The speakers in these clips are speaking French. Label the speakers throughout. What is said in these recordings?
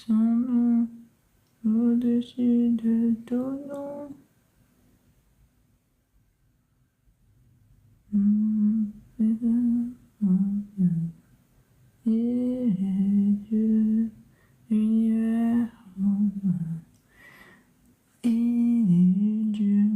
Speaker 1: son nom au-dessus de ton nom. Il est Dieu, l'univers, il est Dieu.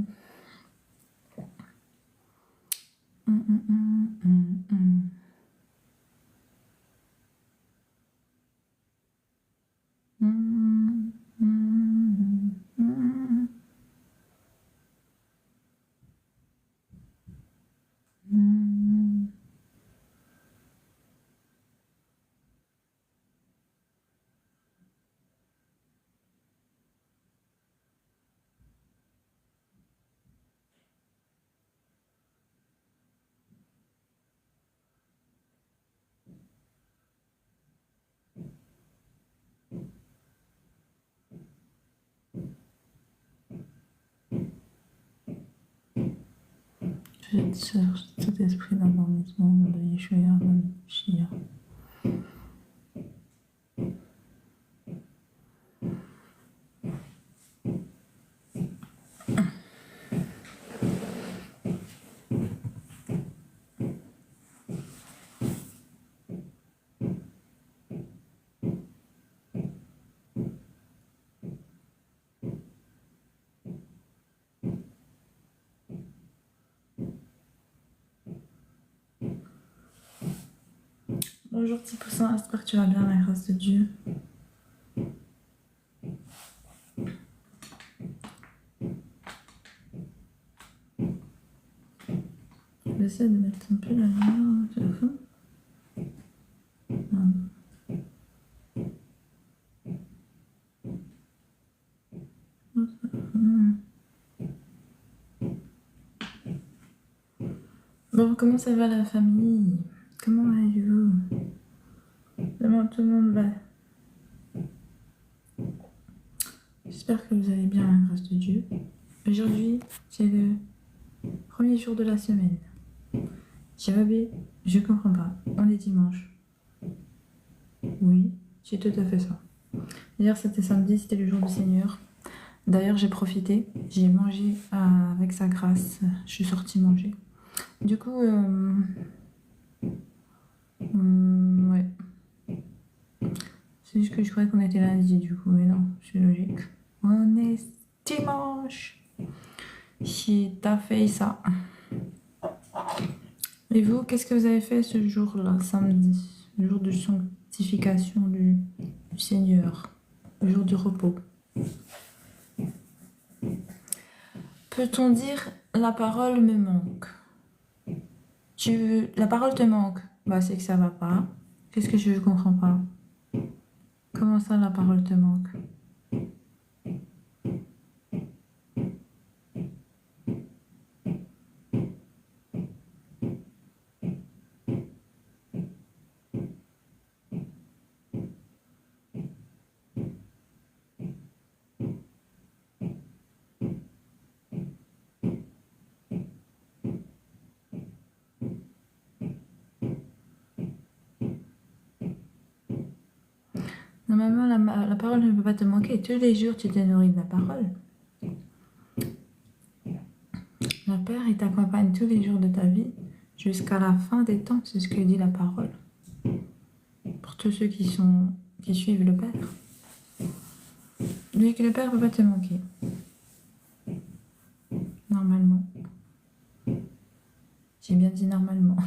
Speaker 1: Je cherche cet esprit d'endormissement de Yeshua Mashiach. Bonjour petit poussin, j'espère que tu vas bien, la grâce de Dieu. J'essaie de mettre un peu la lumière au téléphone. Bon, comment ça va la famille? Comment allez-vous? Comment tout le monde va? J'espère que vous allez bien, la grâce de Dieu. Aujourd'hui, c'est le premier jour de la semaine. J'avais, je comprends pas. On est dimanche. Oui, c'est tout à fait ça. Hier, c'était samedi, c'était le jour du Seigneur. D'ailleurs, j'ai profité, j'ai mangé avec sa grâce. Je suis sortie manger. Du coup, ouais. C'est juste que je croyais qu'on était lundi, du coup, mais non, c'est logique. On est dimanche. J'ai fait ça. Et vous, qu'est-ce que vous avez fait ce jour-là, samedi? Le jour de sanctification du Seigneur. Le jour du repos. Peut-on dire la parole me manque? La parole te manque? Bah, c'est que ça va pas. Qu'est-ce que je comprends pas? Comment ça, la parole te manque? Normalement, la parole ne peut pas te manquer. Tous les jours, tu te nourris de la parole. Le Père, il t'accompagne tous les jours de ta vie jusqu'à la fin des temps. C'est ce que dit la parole. Pour tous ceux qui suivent le Père. Lui que le Père ne peut pas te manquer. Normalement. J'ai bien dit normalement.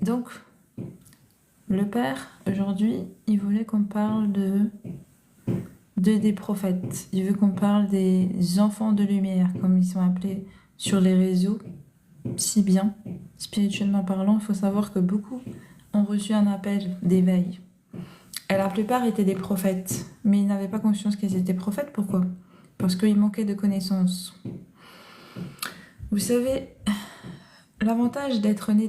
Speaker 1: Donc, le Père, aujourd'hui, il voulait qu'on parle des prophètes. Il veut qu'on parle des enfants de lumière, comme ils sont appelés sur les réseaux, si bien. Spirituellement parlant, il faut savoir que beaucoup ont reçu un appel d'éveil. Et la plupart étaient des prophètes, mais ils n'avaient pas conscience qu'ils étaient prophètes. Pourquoi? Parce qu'ils manquaient de connaissances. Vous savez, l'avantage d'être né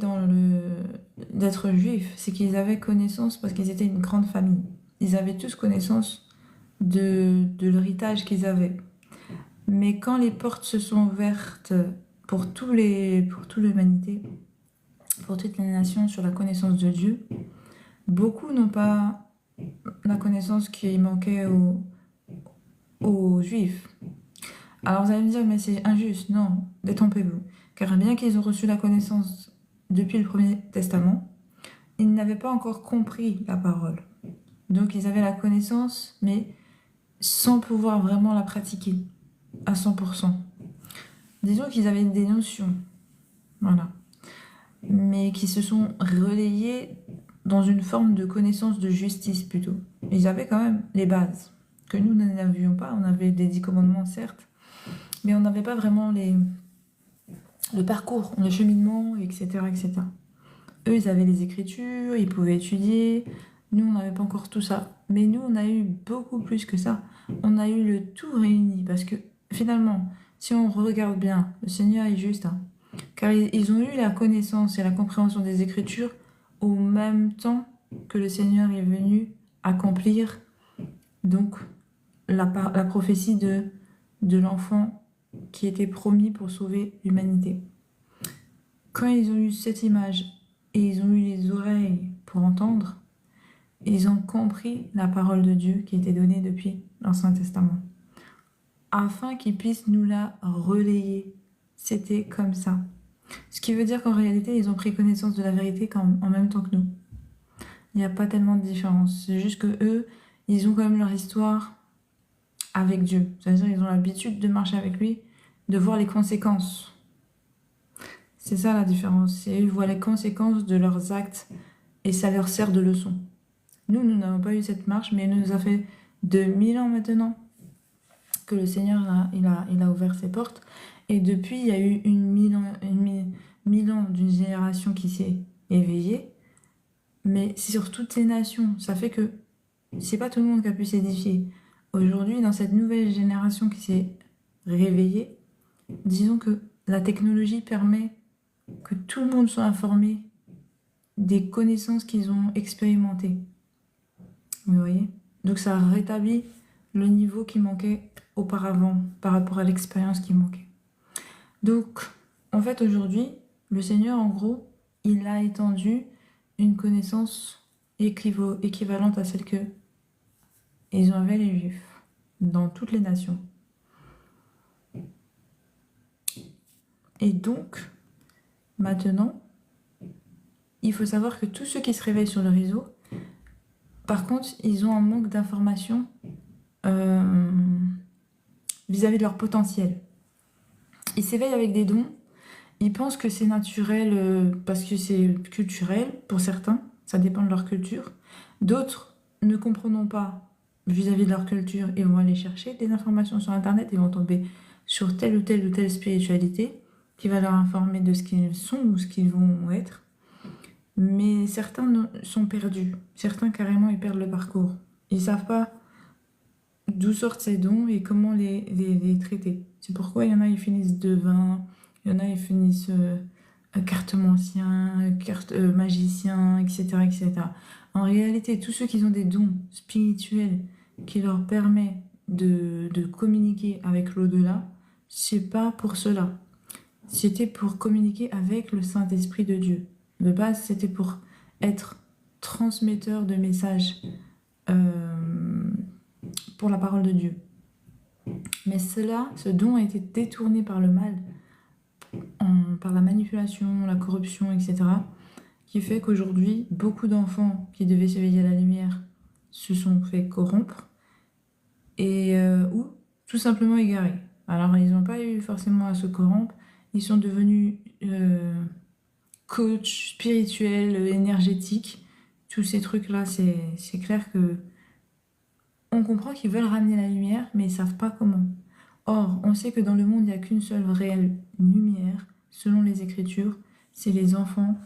Speaker 1: d'être juif, c'est qu'ils avaient connaissance parce qu'ils étaient une grande famille. Ils avaient tous connaissance de l'héritage qu'ils avaient. Mais quand les portes se sont ouvertes pour toute l'humanité, pour toutes les nations sur la connaissance de Dieu, Beaucoup n'ont pas la connaissance qui manquait aux Juifs. Alors vous allez me dire, mais c'est injuste. Non, détrompez-vous. Car bien qu'ils ont reçu la connaissance depuis le Premier Testament, ils n'avaient pas encore compris la parole. Donc ils avaient la connaissance, mais sans pouvoir vraiment la pratiquer à 100%. Disons qu'ils avaient des notions, voilà, mais qui se sont relayées dans une forme de connaissance de justice plutôt. Ils avaient quand même les bases, que nous n'avions pas. On avait les 10 commandements, certes, mais on n'avait pas vraiment le parcours, le cheminement, etc., etc. Eux, ils avaient les écritures, ils pouvaient étudier. Nous, on n'avait pas encore tout ça. Mais nous, on a eu beaucoup plus que ça. On a eu le tout réuni. Parce que finalement, si on regarde bien, le Seigneur est juste. Hein, car ils ont eu la connaissance et la compréhension des Écritures au même temps que le Seigneur est venu accomplir donc la prophétie de l'enfant qui était promis pour sauver l'humanité. Quand ils ont eu cette image et ils ont eu les oreilles pour entendre, ils ont compris la parole de Dieu qui était donnée depuis l'Ancien Testament, afin qu'ils puissent nous la relayer. C'était comme ça. Ce qui veut dire qu'en réalité, ils ont pris connaissance de la vérité en même temps que nous. Il n'y a pas tellement de différence. C'est juste que eux, ils ont quand même leur histoire avec Dieu. C'est-à-dire qu'ils ont l'habitude de marcher avec lui, de voir les conséquences. C'est ça la différence. Et ils voient les conséquences de leurs actes et ça leur sert de leçon. Nous n'avons pas eu cette marche, mais il nous a fait 2000 ans maintenant que le Seigneur il a ouvert ses portes. Et depuis, il y a eu mille ans d'une génération qui s'est éveillée. Mais c'est sur toutes ces nations. Ça fait que c'est pas tout le monde qui a pu s'édifier. Aujourd'hui, dans cette nouvelle génération qui s'est réveillée, disons que la technologie permet que tout le monde soit informé des connaissances qu'ils ont expérimentées. Vous voyez? Donc ça rétablit le niveau qui manquait auparavant par rapport à l'expérience qui manquait. Donc, en fait, aujourd'hui, le Seigneur, en gros, il a étendu une connaissance équivalente à celle que ils avaient les Juifs dans toutes les nations. Et donc, maintenant, il faut savoir que tous ceux qui se réveillent sur le réseau, par contre, ils ont un manque d'informations vis-à-vis de leur potentiel. Ils s'éveillent avec des dons, ils pensent que c'est naturel parce que c'est culturel pour certains, ça dépend de leur culture. D'autres, ne comprenant pas vis-à-vis de leur culture, ils vont aller chercher des informations sur Internet, ils vont tomber sur telle ou telle spiritualité qui va leur informer de ce qu'ils sont ou ce qu'ils vont être. Mais certains sont perdus, certains carrément ils perdent le parcours. Ils ne savent pas d'où sortent ces dons et comment les traiter. C'est pourquoi il y en a ils finissent devins, il y en a ils finissent cartomancien, magicien, etc., etc. En réalité, tous ceux qui ont des dons spirituels qui leur permettent de communiquer avec l'au-delà, c'est pas pour cela. C'était pour communiquer avec le Saint-Esprit de Dieu. De base, c'était pour être transmetteur de messages pour la parole de Dieu. Mais ce don a été détourné par le mal, par la manipulation, la corruption, etc., qui fait qu'aujourd'hui, beaucoup d'enfants qui devaient s'éveiller à la lumière se sont fait corrompre et ou tout simplement égarés. Alors, ils n'ont pas eu forcément à se corrompre, ils sont devenus coach spirituel, énergétique, tous ces trucs-là, c'est clair que on comprend qu'ils veulent ramener la lumière, mais ils ne savent pas comment. Or, on sait que dans le monde, il n'y a qu'une seule réelle lumière, selon les Écritures, c'est les enfants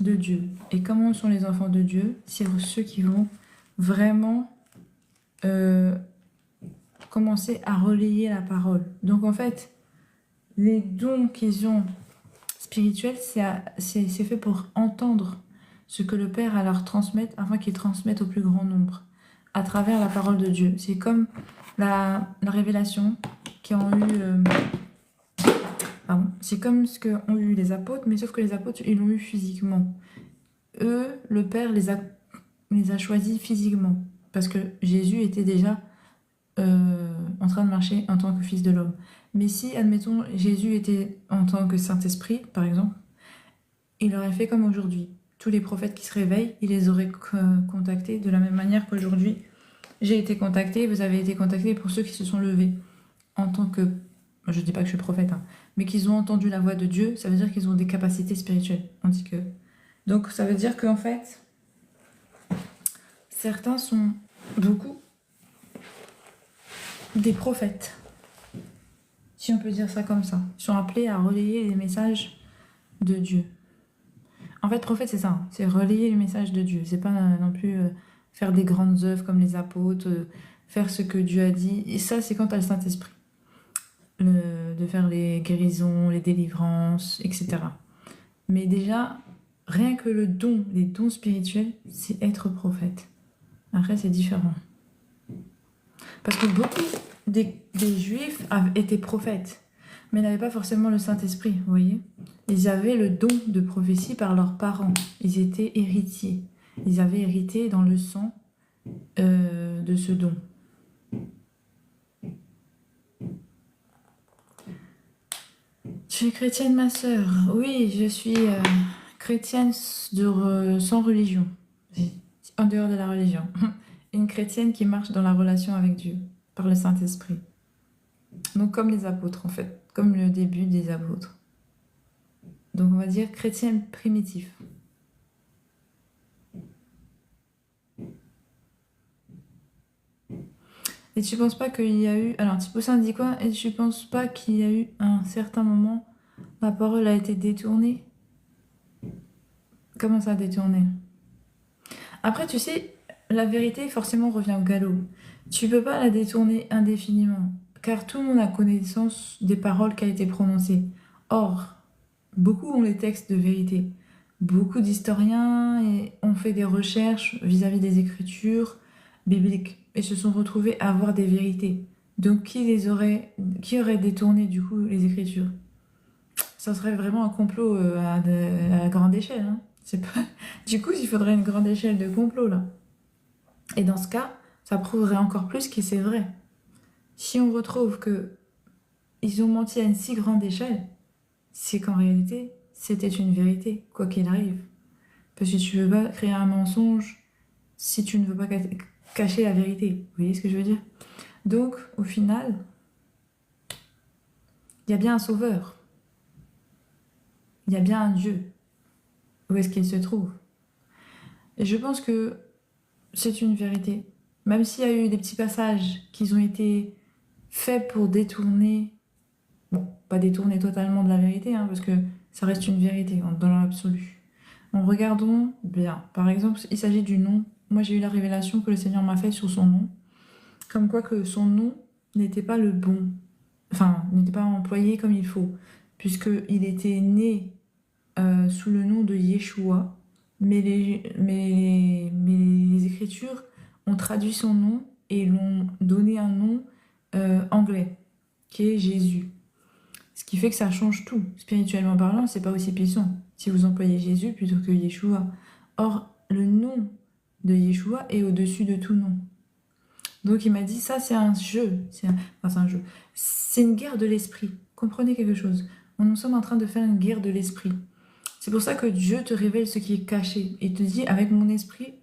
Speaker 1: de Dieu. Et comment sont les enfants de Dieu? C'est ceux qui vont vraiment commencer à relayer la parole. Donc en fait, les dons qu'ils ont spirituels, c'est fait pour entendre ce que le Père a à leur transmettre afin qu'ils transmettent au plus grand nombre à travers la parole de Dieu. C'est comme la révélation qu'ont eu... c'est comme ce qu'ont eu les apôtres, mais sauf que les apôtres, ils l'ont eu physiquement. Eux, le Père les a les a choisis physiquement. Parce que Jésus était déjà en train de marcher en tant que fils de l'homme. Mais si, admettons, Jésus était en tant que Saint-Esprit, par exemple, il aurait fait comme aujourd'hui. Tous les prophètes qui se réveillent, il les aurait contactés de la même manière qu'aujourd'hui. J'ai été contacté, vous avez été contacté pour ceux qui se sont levés en tant que... Je ne dis pas que je suis prophète, hein, mais qu'ils ont entendu la voix de Dieu, ça veut dire qu'ils ont des capacités spirituelles. On dit que... Donc ça veut dire qu'en fait, certains sont, beaucoup, des prophètes. Si on peut dire ça comme ça. Ils sont appelés à relayer les messages de Dieu. En fait, prophète, c'est ça, hein, c'est relayer les messages de Dieu. C'est pas non plus faire des grandes œuvres comme les apôtres, faire ce que Dieu a dit. Et ça, c'est quand tu as le Saint-Esprit. De faire les guérisons, les délivrances, etc. Mais déjà, rien que le don, les dons spirituels, c'est être prophète. Après, c'est différent. Parce que beaucoup des Juifs étaient prophètes, mais n'avaient pas forcément le Saint-Esprit, vous voyez. Ils avaient le don de prophétie par leurs parents. Ils étaient héritiers. Ils avaient hérité dans le sang de ce don. Tu es chrétienne, ma sœur? Oui, je suis chrétienne sans religion, en dehors de la religion. Une chrétienne qui marche dans la relation avec Dieu, par le Saint-Esprit. Donc comme les apôtres, en fait, comme le début des apôtres. Donc on va dire chrétienne primitive. Et tu penses pas qu'il y a eu... Alors, Thibaut dit quoi? Et tu penses pas qu'il y a eu un certain moment, la parole a été détournée? Comment ça, détournée? Après, tu sais, la vérité, forcément, revient au galop. Tu peux pas la détourner indéfiniment, car tout le monde a connaissance des paroles qui ont été prononcées. Or, beaucoup ont les textes de vérité. Beaucoup d'historiens ont fait des recherches vis-à-vis des écritures bibliques et se sont retrouvés à avoir des vérités. Donc, qui aurait détourné, du coup, les écritures? Ça serait vraiment un complot à grande échelle, hein. C'est pas... Du coup, il faudrait une grande échelle de complot, là. Et dans ce cas, ça prouverait encore plus que c'est vrai. Si on retrouve que ils ont menti à une si grande échelle, c'est qu'en réalité, c'était une vérité, quoi qu'il arrive. Parce que tu veux pas créer un mensonge si tu ne veux pas cacher la vérité. Vous voyez ce que je veux dire? Donc, au final, il y a bien un sauveur. Il y a bien un Dieu. Où est-ce qu'il se trouve? Et je pense que c'est une vérité. Même s'il y a eu des petits passages qui ont été faits pour détourner, bon, pas détourner totalement de la vérité, hein, parce que ça reste une vérité dans l'absolu. En regardons bien. Par exemple, il s'agit du nom. Moi, j'ai eu la révélation que le Seigneur m'a fait sur son nom. Comme quoi que son nom n'était pas le bon. Enfin, n'était pas employé comme il faut. Puisqu'il était né sous le nom de Yeshua. Mais les Écritures ont traduit son nom et l'ont donné un nom anglais, qui est Jésus. Ce qui fait que ça change tout. Spirituellement parlant, c'est pas aussi puissant si vous employez Jésus plutôt que Yeshua. Or, le nom de Yeshua est au-dessus de tout nom. Donc il m'a dit, ça c'est un jeu. C'est une guerre de l'esprit. Comprenez quelque chose. Nous sommes en train de faire une guerre de l'esprit. C'est pour ça que Dieu te révèle ce qui est caché et te dit, avec mon esprit,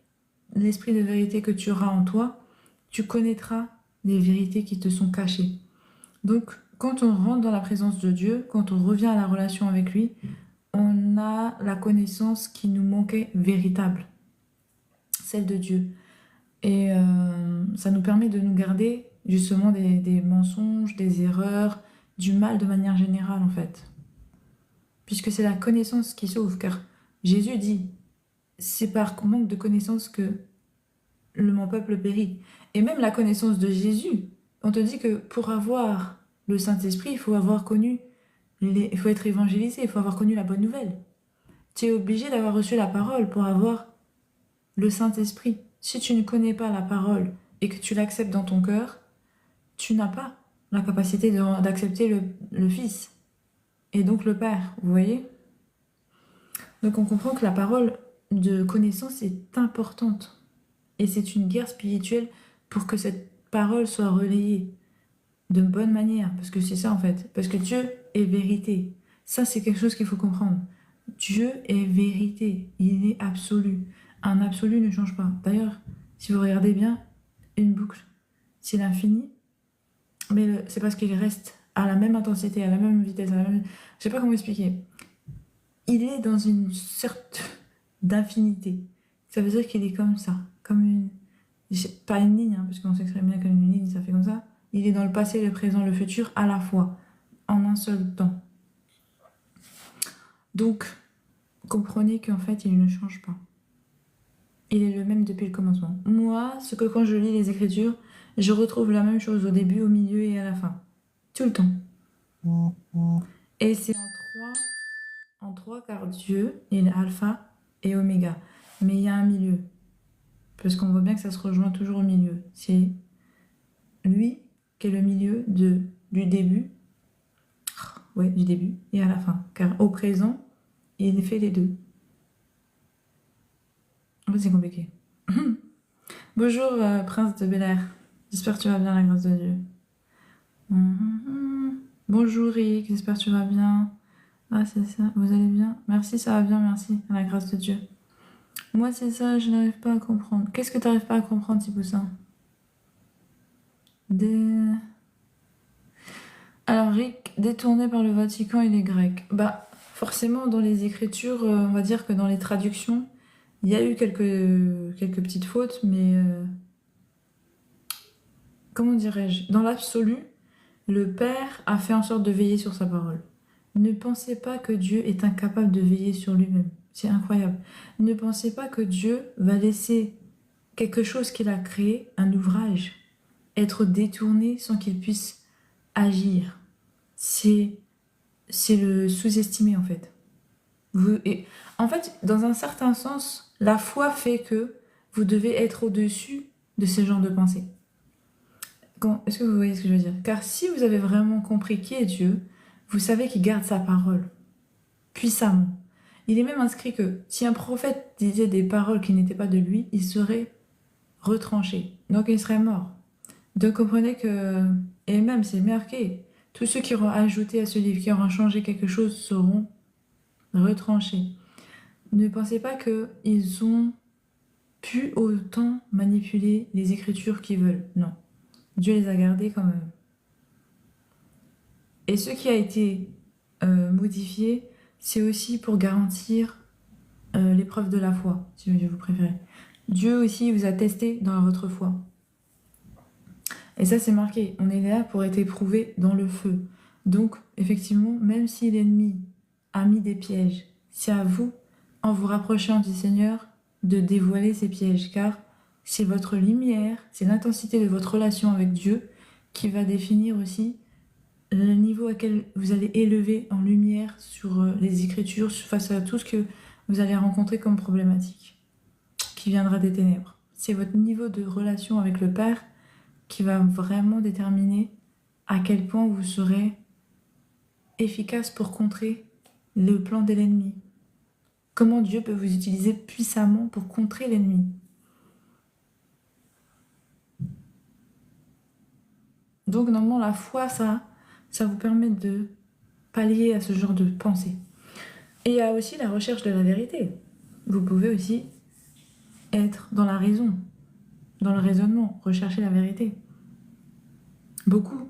Speaker 1: l'esprit de vérité que tu auras en toi, tu connaîtras les vérités qui te sont cachées. Donc, quand on rentre dans la présence de Dieu, quand on revient à la relation avec lui, on a la connaissance qui nous manquait véritable, celle de Dieu. Et ça nous permet de nous garder justement des mensonges, des erreurs, du mal de manière générale en fait. Puisque c'est la connaissance qui sauve, car Jésus dit, c'est par manque de connaissance que mon peuple périt. Et même la connaissance de Jésus, on te dit que pour avoir le Saint-Esprit, il faut avoir connu, il faut être évangélisé, il faut avoir connu la bonne nouvelle. Tu es obligé d'avoir reçu la parole pour avoir le Saint-Esprit. Si tu ne connais pas la parole et que tu l'acceptes dans ton cœur, tu n'as pas la capacité d'accepter le Fils et donc le Père, vous voyez? Donc on comprend que la parole de connaissance est importante. Et c'est une guerre spirituelle pour que cette parole soit relayée de bonne manière. Parce que c'est ça en fait. Parce que Dieu est vérité. Ça, c'est quelque chose qu'il faut comprendre. Dieu est vérité. Il est absolu. Un absolu ne change pas. D'ailleurs, si vous regardez bien, une boucle, c'est l'infini, mais c'est parce qu'il reste à la même intensité, à la même vitesse, à la même... Je sais pas comment expliquer. Il est dans une sorte d'infinité. Ça veut dire qu'il est comme ça, comme une... Pas une ligne, hein, parce qu'on s'exprime bien comme une ligne, ça fait comme ça. Il est dans le passé, le présent, le futur, à la fois, en un seul temps. Donc, comprenez qu'en fait, il ne change pas. Il est le même depuis le commencement. Moi, ce que quand je lis les Écritures, je retrouve la même chose au début, au milieu et à la fin. Tout le temps. Et c'est en trois car Dieu, il est alpha et oméga. Mais il y a un milieu. Parce qu'on voit bien que ça se rejoint toujours au milieu. C'est lui qui est le milieu du début. Ouais, du début et à la fin. Car au présent, il fait les deux. En fait, c'est compliqué. Bonjour, prince de Bel Air. J'espère que tu vas bien, la grâce de Dieu. Bonjour, Rick. J'espère que tu vas bien. Ah, c'est ça. Vous allez bien? Merci, ça va bien, merci. À la grâce de Dieu. Moi, c'est ça, je n'arrive pas à comprendre. Qu'est-ce que tu n'arrives pas à comprendre, Thibaussin? Alors, Rick, détourné par le Vatican et les Grecs. Bah, forcément, dans les Écritures, on va dire que dans les traductions, il y a eu quelques petites fautes, mais comment dirais-je? Dans l'absolu, le Père a fait en sorte de veiller sur sa parole. Ne pensez pas que Dieu est incapable de veiller sur lui-même. C'est incroyable. Ne pensez pas que Dieu va laisser quelque chose qu'il a créé, un ouvrage, être détourné sans qu'il puisse agir. C'est le sous-estimer en fait. En fait, dans un certain sens, la foi fait que vous devez être au-dessus de ce genre de pensée. Est-ce que vous voyez ce que je veux dire? Car si vous avez vraiment compris qui est Dieu, vous savez qu'il garde sa parole puissamment. Il est même inscrit que si un prophète disait des paroles qui n'étaient pas de lui, il serait retranché. Donc il serait mort. Donc comprenez que, et même c'est marqué, tous ceux qui auront ajouté à ce livre, qui auront changé quelque chose, seront retranchés. Ne pensez pas qu'ils ont pu autant manipuler les écritures qu'ils veulent. Non. Dieu les a gardées quand même. Et ce qui a été modifié, c'est aussi pour garantir l'épreuve de la foi, si vous préférez. Dieu aussi vous a testé dans votre foi. Et ça, c'est marqué. On est là pour être éprouvé dans le feu. Donc, effectivement, même si l'ennemi a mis des pièges, c'est à vous, en vous rapprochant du Seigneur, de dévoiler ces pièges, car c'est votre lumière, c'est l'intensité de votre relation avec Dieu qui va définir aussi le niveau auquel vous allez élever en lumière sur les Écritures, face à tout ce que vous allez rencontrer comme problématique qui viendra des ténèbres. C'est votre niveau de relation avec le Père qui va vraiment déterminer à quel point vous serez efficace pour contrer le plan de l'ennemi. Comment Dieu peut vous utiliser puissamment pour contrer l'ennemi. Donc normalement la foi, ça vous permet de pallier à ce genre de pensée. Et il y a aussi la recherche de la vérité. Vous pouvez aussi être dans la raison, dans le raisonnement, rechercher la vérité. Beaucoup.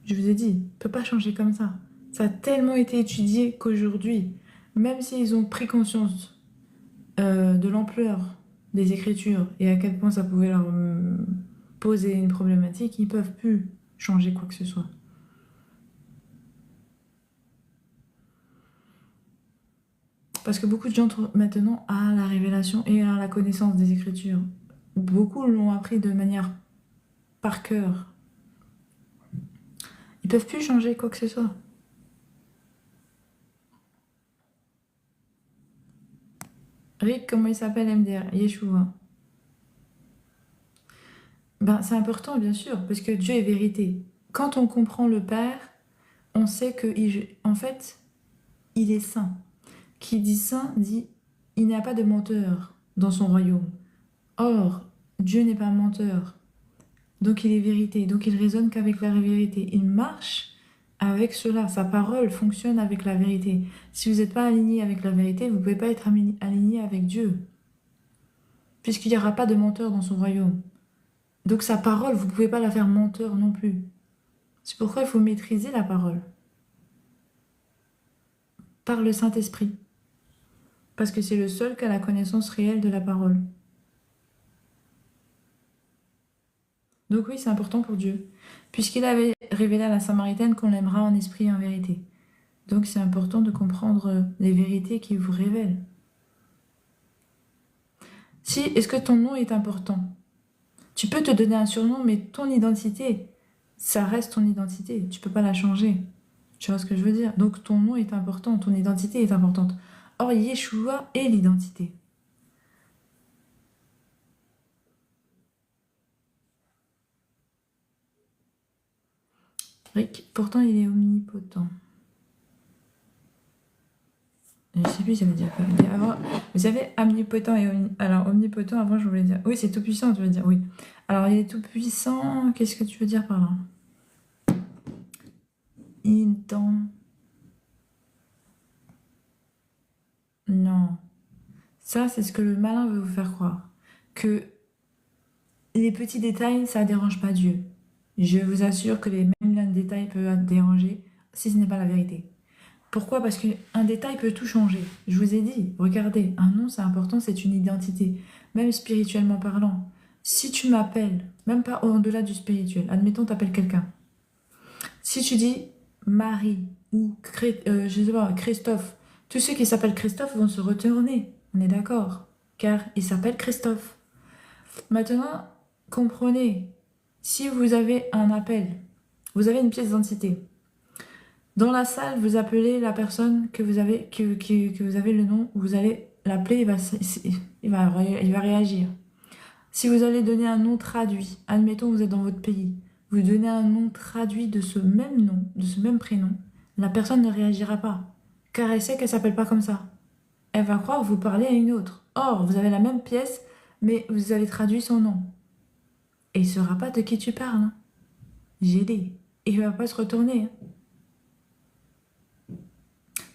Speaker 1: Je vous ai dit, ne peut pas changer comme ça. Ça a tellement été étudié qu'aujourd'hui, même s'ils ont pris conscience de l'ampleur des Écritures et à quel point ça pouvait leur poser une problématique, ils ne peuvent plus changer quoi que ce soit. Parce que beaucoup de gens maintenant à la révélation et à la connaissance des Écritures. Beaucoup l'ont appris de manière par cœur. Ils peuvent plus changer quoi que ce soit. Rick, comment il s'appelle MDR? Yeshua. Ben, c'est important, bien sûr, parce que Dieu est vérité. Quand on comprend le Père, on sait que, en fait, il est saint. Qui dit saint dit il n'y a pas de menteur dans son royaume. Or, Dieu n'est pas menteur, donc il est vérité, donc il raisonne qu'avec la vérité. Il marche avec cela, sa parole fonctionne avec la vérité. Si vous n'êtes pas aligné avec la vérité, vous ne pouvez pas être aligné avec Dieu, puisqu'il n'y aura pas de menteur dans son royaume. Donc sa parole, vous ne pouvez pas la faire menteur non plus. C'est pourquoi il faut maîtriser la parole par le Saint-Esprit, parce que c'est le seul qui a la connaissance réelle de la parole. Donc oui, c'est important pour Dieu, puisqu'il avait révélé à la Samaritaine qu'on l'aimera en esprit et en vérité. Donc c'est important de comprendre les vérités qu'il vous révèle. Si, est-ce que ton nom est important? Tu peux te donner un surnom, mais ton identité, ça reste ton identité. Tu peux pas la changer. Tu vois ce que je veux dire? Donc ton nom est important, ton identité est importante. Or, Yeshua est l'identité. Rick, pourtant il est omnipotent. Je sais plus, ça veut dire quoi. Avant, vous savez, omnipotent et alors omnipotent, avant je voulais dire. Oui, c'est tout puissant, tu veux dire, oui. Alors il est tout puissant, qu'est-ce que tu veux dire par là? Il tend. Non. Ça, c'est ce que le malin veut vous faire croire. Que les petits détails, ça ne dérange pas Dieu. Je vous assure que même un détail peut déranger si ce n'est pas la vérité. Pourquoi? Parce qu'un détail peut tout changer. Je vous ai dit, regardez, un nom c'est important, c'est une identité, même spirituellement parlant. Si tu m'appelles, même pas au-delà du spirituel, admettons tu appelles quelqu'un. Si tu dis Marie ou je sais pas, Christophe, tous ceux qui s'appellent Christophe vont se retourner, on est d'accord, car il s'appelle Christophe. Maintenant, comprenez, si vous avez un appel, vous avez une pièce d'identité. Dans la salle, vous appelez la personne que vous avez, que vous avez le nom, vous allez l'appeler, il va réagir. Si vous allez donner un nom traduit, admettons vous êtes dans votre pays, vous donnez un nom traduit de ce même nom, de ce même prénom, la personne ne réagira pas, car elle sait qu'elle s'appelle pas comme ça. Elle va croire que vous parlez à une autre. Or, vous avez la même pièce, mais vous avez traduit son nom. Et il ne saura pas de qui tu parles. Hein. Gêné. Et il ne va pas se retourner. Hein.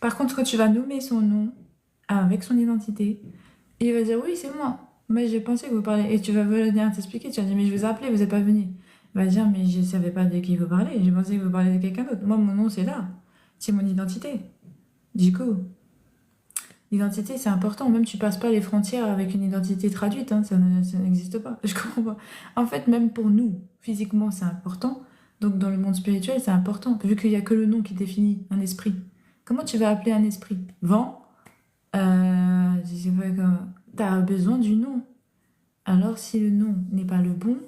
Speaker 1: Par contre, quand tu vas nommer son nom avec son identité, il va dire oui, c'est moi. Mais j'ai pensé que vous parlez. Et tu vas venir t'expliquer. Tu vas dire mais je vous ai appelé, vous n'êtes pas venu. Il va dire mais je ne savais pas de qui vous parlez. J'ai pensé que vous parlez de quelqu'un d'autre. Moi, mon nom, c'est là. C'est mon identité. Du coup, l'identité, c'est important. Même tu passes pas les frontières avec une identité traduite. Hein. Ça n'existe pas. Je comprends pas. En fait, même pour nous, physiquement, c'est important. Donc, dans le monde spirituel, c'est important. Vu qu'il n'y a que le nom qui définit un esprit. Comment tu vas appeler un esprit? Vent? Je sais pas comment. Tu as besoin du nom. Alors, si le nom n'est pas le bon,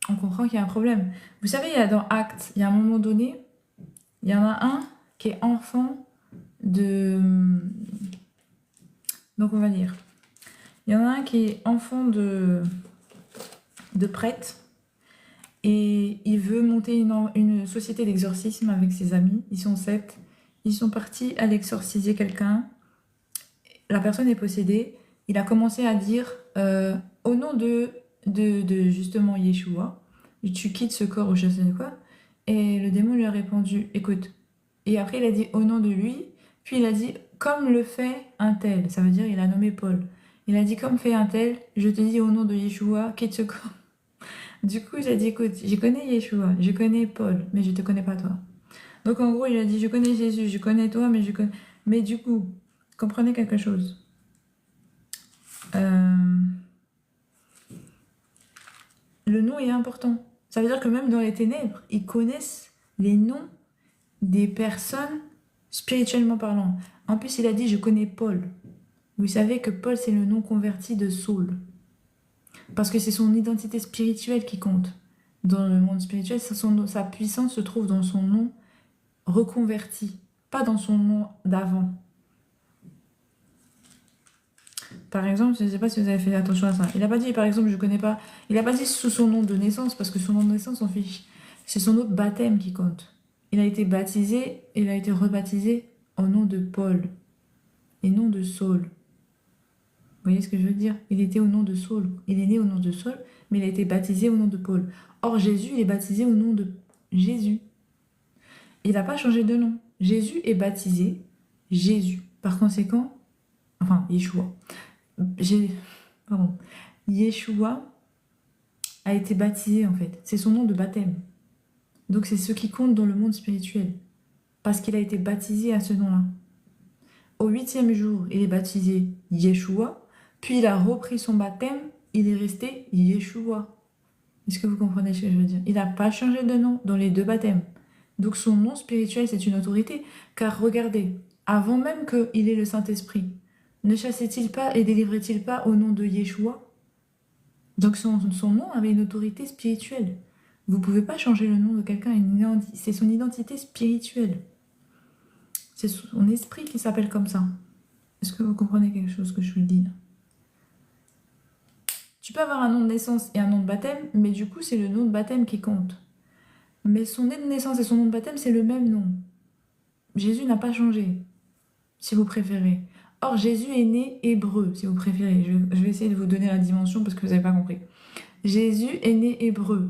Speaker 1: on comprend qu'il y a un problème. Vous savez, il y a dans Actes, il y a un moment donné, il y en a un qui est enfant de... Donc, on va dire, il y en a un qui est enfant de prêtre et il veut monter une société d'exorcisme avec ses amis. Ils sont 7. Ils sont partis à l'exorciser quelqu'un. La personne est possédée. Il a commencé à dire au nom de justement Yeshua, tu quittes ce corps ou je sais quoi. Et le démon lui a répondu, écoute. Et après il a dit au nom de lui, puis il a dit comme le fait un tel. Ça veut dire il a nommé Paul. Il a dit comme fait un tel, je te dis au nom de Yeshua, quitte ce corps. Du coup il a dit écoute, je connais Yeshua, je connais Paul, mais je te connais pas toi. Donc en gros il a dit je connais Jésus, je connais toi, mais je connais. Mais du coup, comprenez quelque chose. Le nom est important. Ça veut dire que même dans les ténèbres, ils connaissent les noms des personnes spirituellement parlant. En plus, il a dit, je connais Paul. Vous savez que Paul, c'est le nom converti de Saul. Parce que c'est son identité spirituelle qui compte. Dans le monde spirituel, sa puissance se trouve dans son nom reconverti, pas dans son nom d'avant. Par exemple, je ne sais pas si vous avez fait attention à ça. Il n'a pas dit, par exemple, je ne connais pas. Il n'a pas dit sous son nom de naissance, parce que son nom de naissance, on fiche. C'est son nom de baptême qui compte. Il a été baptisé, il a été rebaptisé au nom de Paul et non de Saul. Vous voyez ce que je veux dire? Il était au nom de Saul. Il est né au nom de Saul, mais il a été baptisé au nom de Paul. Or, Jésus, il est baptisé au nom de Jésus. Il n'a pas changé de nom. Jésus est baptisé Jésus. Par conséquent, enfin, Yeshua. Pardon. Yeshua a été baptisé, en fait. C'est son nom de baptême. Donc, c'est ce qui compte dans le monde spirituel. Parce qu'il a été baptisé à ce nom-là. Au 8e jour, il est baptisé Yeshua. Puis, il a repris son baptême. Il est resté Yeshua. Est-ce que vous comprenez ce que je veux dire? Il n'a pas changé de nom dans les deux baptêmes. Donc son nom spirituel, c'est une autorité. Car regardez, avant même qu'il ait le Saint-Esprit, ne chassait-il pas et délivrait-il pas au nom de Yeshua? Donc son nom avait une autorité spirituelle. Vous ne pouvez pas changer le nom de quelqu'un, c'est son identité spirituelle. C'est son esprit qui s'appelle comme ça. Est-ce que vous comprenez quelque chose que je vous dis là? Tu peux avoir un nom de naissance et un nom de baptême, mais du coup, c'est le nom de baptême qui compte. Mais son nom de naissance et son nom de baptême, c'est le même nom. Jésus n'a pas changé, si vous préférez. Or, Jésus est né hébreu, si vous préférez. Je vais essayer de vous donner la dimension parce que vous n'avez pas compris. Jésus est né hébreu.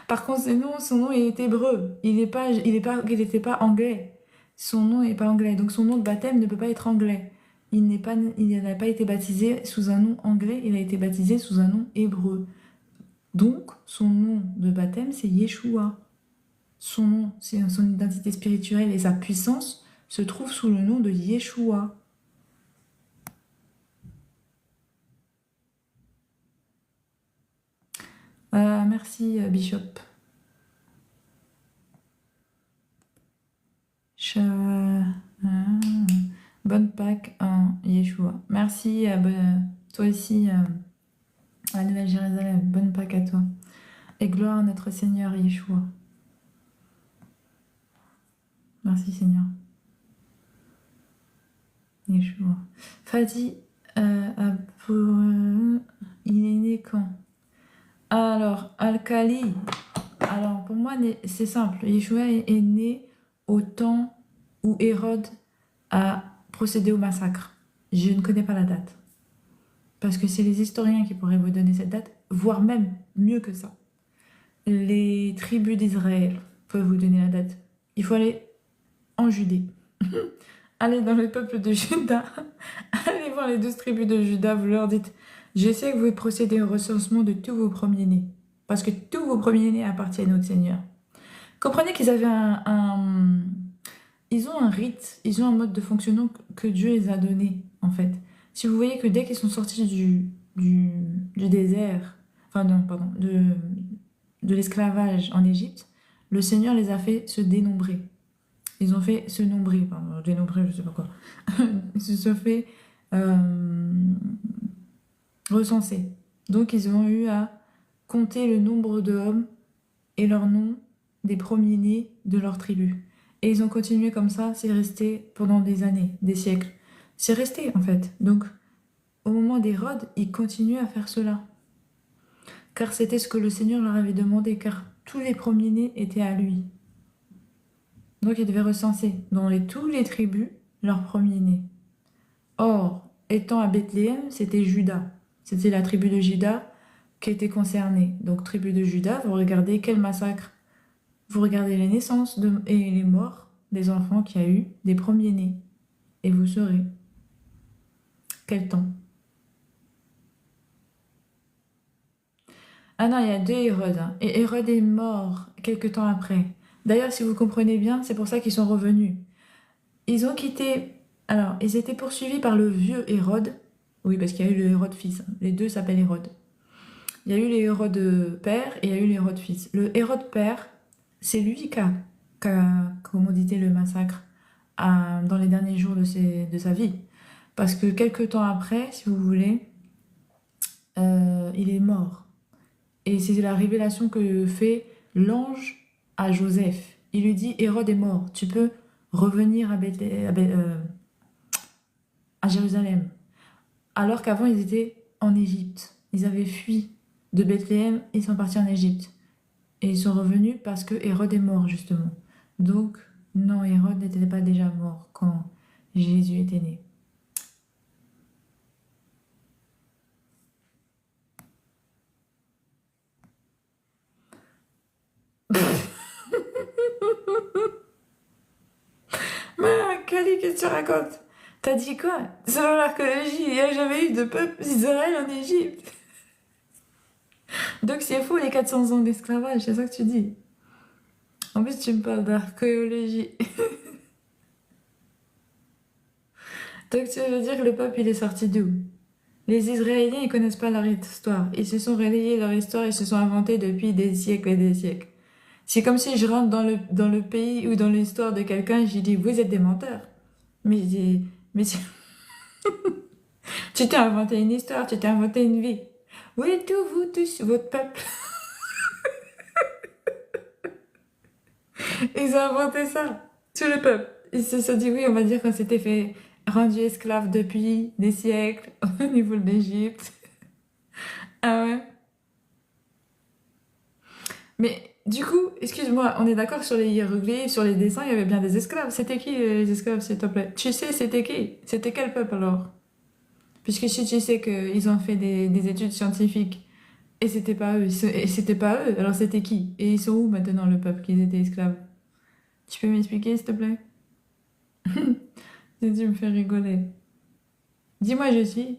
Speaker 1: Par contre, son nom est hébreu. Il n'était pas anglais. Son nom n'est pas anglais. Donc, son nom de baptême ne peut pas être anglais. Il n'a pas été baptisé sous un nom anglais, il a été baptisé sous un nom hébreu. Donc, son nom de baptême, c'est Yeshua. Son nom, c'est son identité spirituelle et sa puissance se trouve sous le nom de Yeshua. Merci, Bishop. Bonne Pâques en Yeshua. Merci, toi aussi, à la Nouvelle-Jérusalem. Bonne Pâques à toi. Et gloire à notre Seigneur Yeshua. Merci, Seigneur. Yeshua. Fadi, il est né quand? Alors, Al-Khali. Alors, pour moi, c'est simple. Yeshua est né au temps où Hérode a procédé au massacre. Je ne connais pas la date. Parce que c'est les historiens qui pourraient vous donner cette date, voire même mieux que ça. Les tribus d'Israël peuvent vous donner la date. Il faut aller en Judée. Allez dans le peuple de Juda. Allez voir les 12 tribus de Juda. Vous leur dites, je sais que vous procédez au recensement de tous vos premiers-nés. Parce que tous vos premiers-nés appartiennent au Seigneur. Comprenez qu'ils avaient ils ont un rite, ils ont un mode de fonctionnement que Dieu les a donné, en fait. Si vous voyez que dès qu'ils sont sortis du désert, enfin non, pardon, de l'esclavage en Égypte, le Seigneur les a fait se dénombrer. Ils ont fait se nombrer, pardon, dénombrer, je sais pas quoi. Ils se sont fait recenser. Donc ils ont eu à compter le nombre d'hommes et leur nom des premiers-nés de leur tribu. Et ils ont continué comme ça, c'est resté pendant des années, des siècles. C'est resté en fait. Donc au moment d'Hérode, ils continuaient à faire cela. Car c'était ce que le Seigneur leur avait demandé, car tous les premiers-nés étaient à lui. Donc il devait recenser dans tous les tribus leurs premiers-nés. Or, étant à Bethléem, c'était Juda. C'était la tribu de Juda qui était concernée. Donc tribu de Juda, vous regardez quel massacre. Vous regardez les naissances et les morts des enfants qu'il y a eu, des premiers-nés. Et vous saurez quel temps. Ah non, il y a 2 Hérodes. Hein. Et Hérode est mort quelque temps après. D'ailleurs, si vous comprenez bien, c'est pour ça qu'ils sont revenus. Ils ont quitté... Alors, ils étaient poursuivis par le vieux Hérode. Oui, parce qu'il y a eu le Hérode fils. Hein. Les deux s'appellent Hérode. Il y a eu les Hérode père et il y a eu les Hérode fils. Le Hérode père, c'est lui qui a commandité le massacre dans les derniers jours de sa vie. Parce que quelques temps après, si vous voulez, il est mort. Et c'est la révélation que fait l'ange à Joseph. Il lui dit, Hérode est mort, tu peux revenir à Jérusalem. Alors qu'avant, ils étaient en Égypte. Ils avaient fui de Bethléem, ils sont partis en Égypte. Et ils sont revenus parce que Hérode est mort, justement. Donc, non, Hérode n'était pas déjà mort quand Jésus était né. Kali, qu'est-ce que tu racontes? T'as dit quoi? Selon l'archéologie, il n'y a jamais eu de peuple d'Israël en Égypte. Donc c'est faux les 400 ans d'esclavage, c'est ça que tu dis. En plus, tu me parles d'archéologie. Donc tu veux dire que le peuple, il est sorti d'où? Les Israéliens, ils connaissent pas leur histoire. Ils se sont relayés leur histoire, ils se sont inventés depuis des siècles et des siècles. C'est comme si je rentre dans le pays ou dans l'histoire de quelqu'un et je lui dis, vous êtes des menteurs. Mais je dis, mais tu t'es inventé une histoire, tu t'es inventé une vie. Où êtes vous tous, votre peuple? Ils ont inventé ça, tout le peuple. Ils se sont dit, oui, on va dire qu'on s'était fait rendu esclave depuis des siècles au niveau de l'Égypte. Ah ouais. Mais du coup, excuse-moi, on est d'accord sur les hiéroglyphes, sur les dessins, il y avait bien des esclaves. C'était qui les esclaves, s'il te plaît? Tu sais, c'était qui? C'était quel peuple alors? Puisque si tu sais qu'ils ont fait des études scientifiques et c'était pas eux, et c'était pas eux, alors c'était qui? Et ils sont où maintenant le peuple qui étaient esclaves? Tu peux m'expliquer, s'il te plaît? Tu me fais rigoler. Dis-moi, je suis.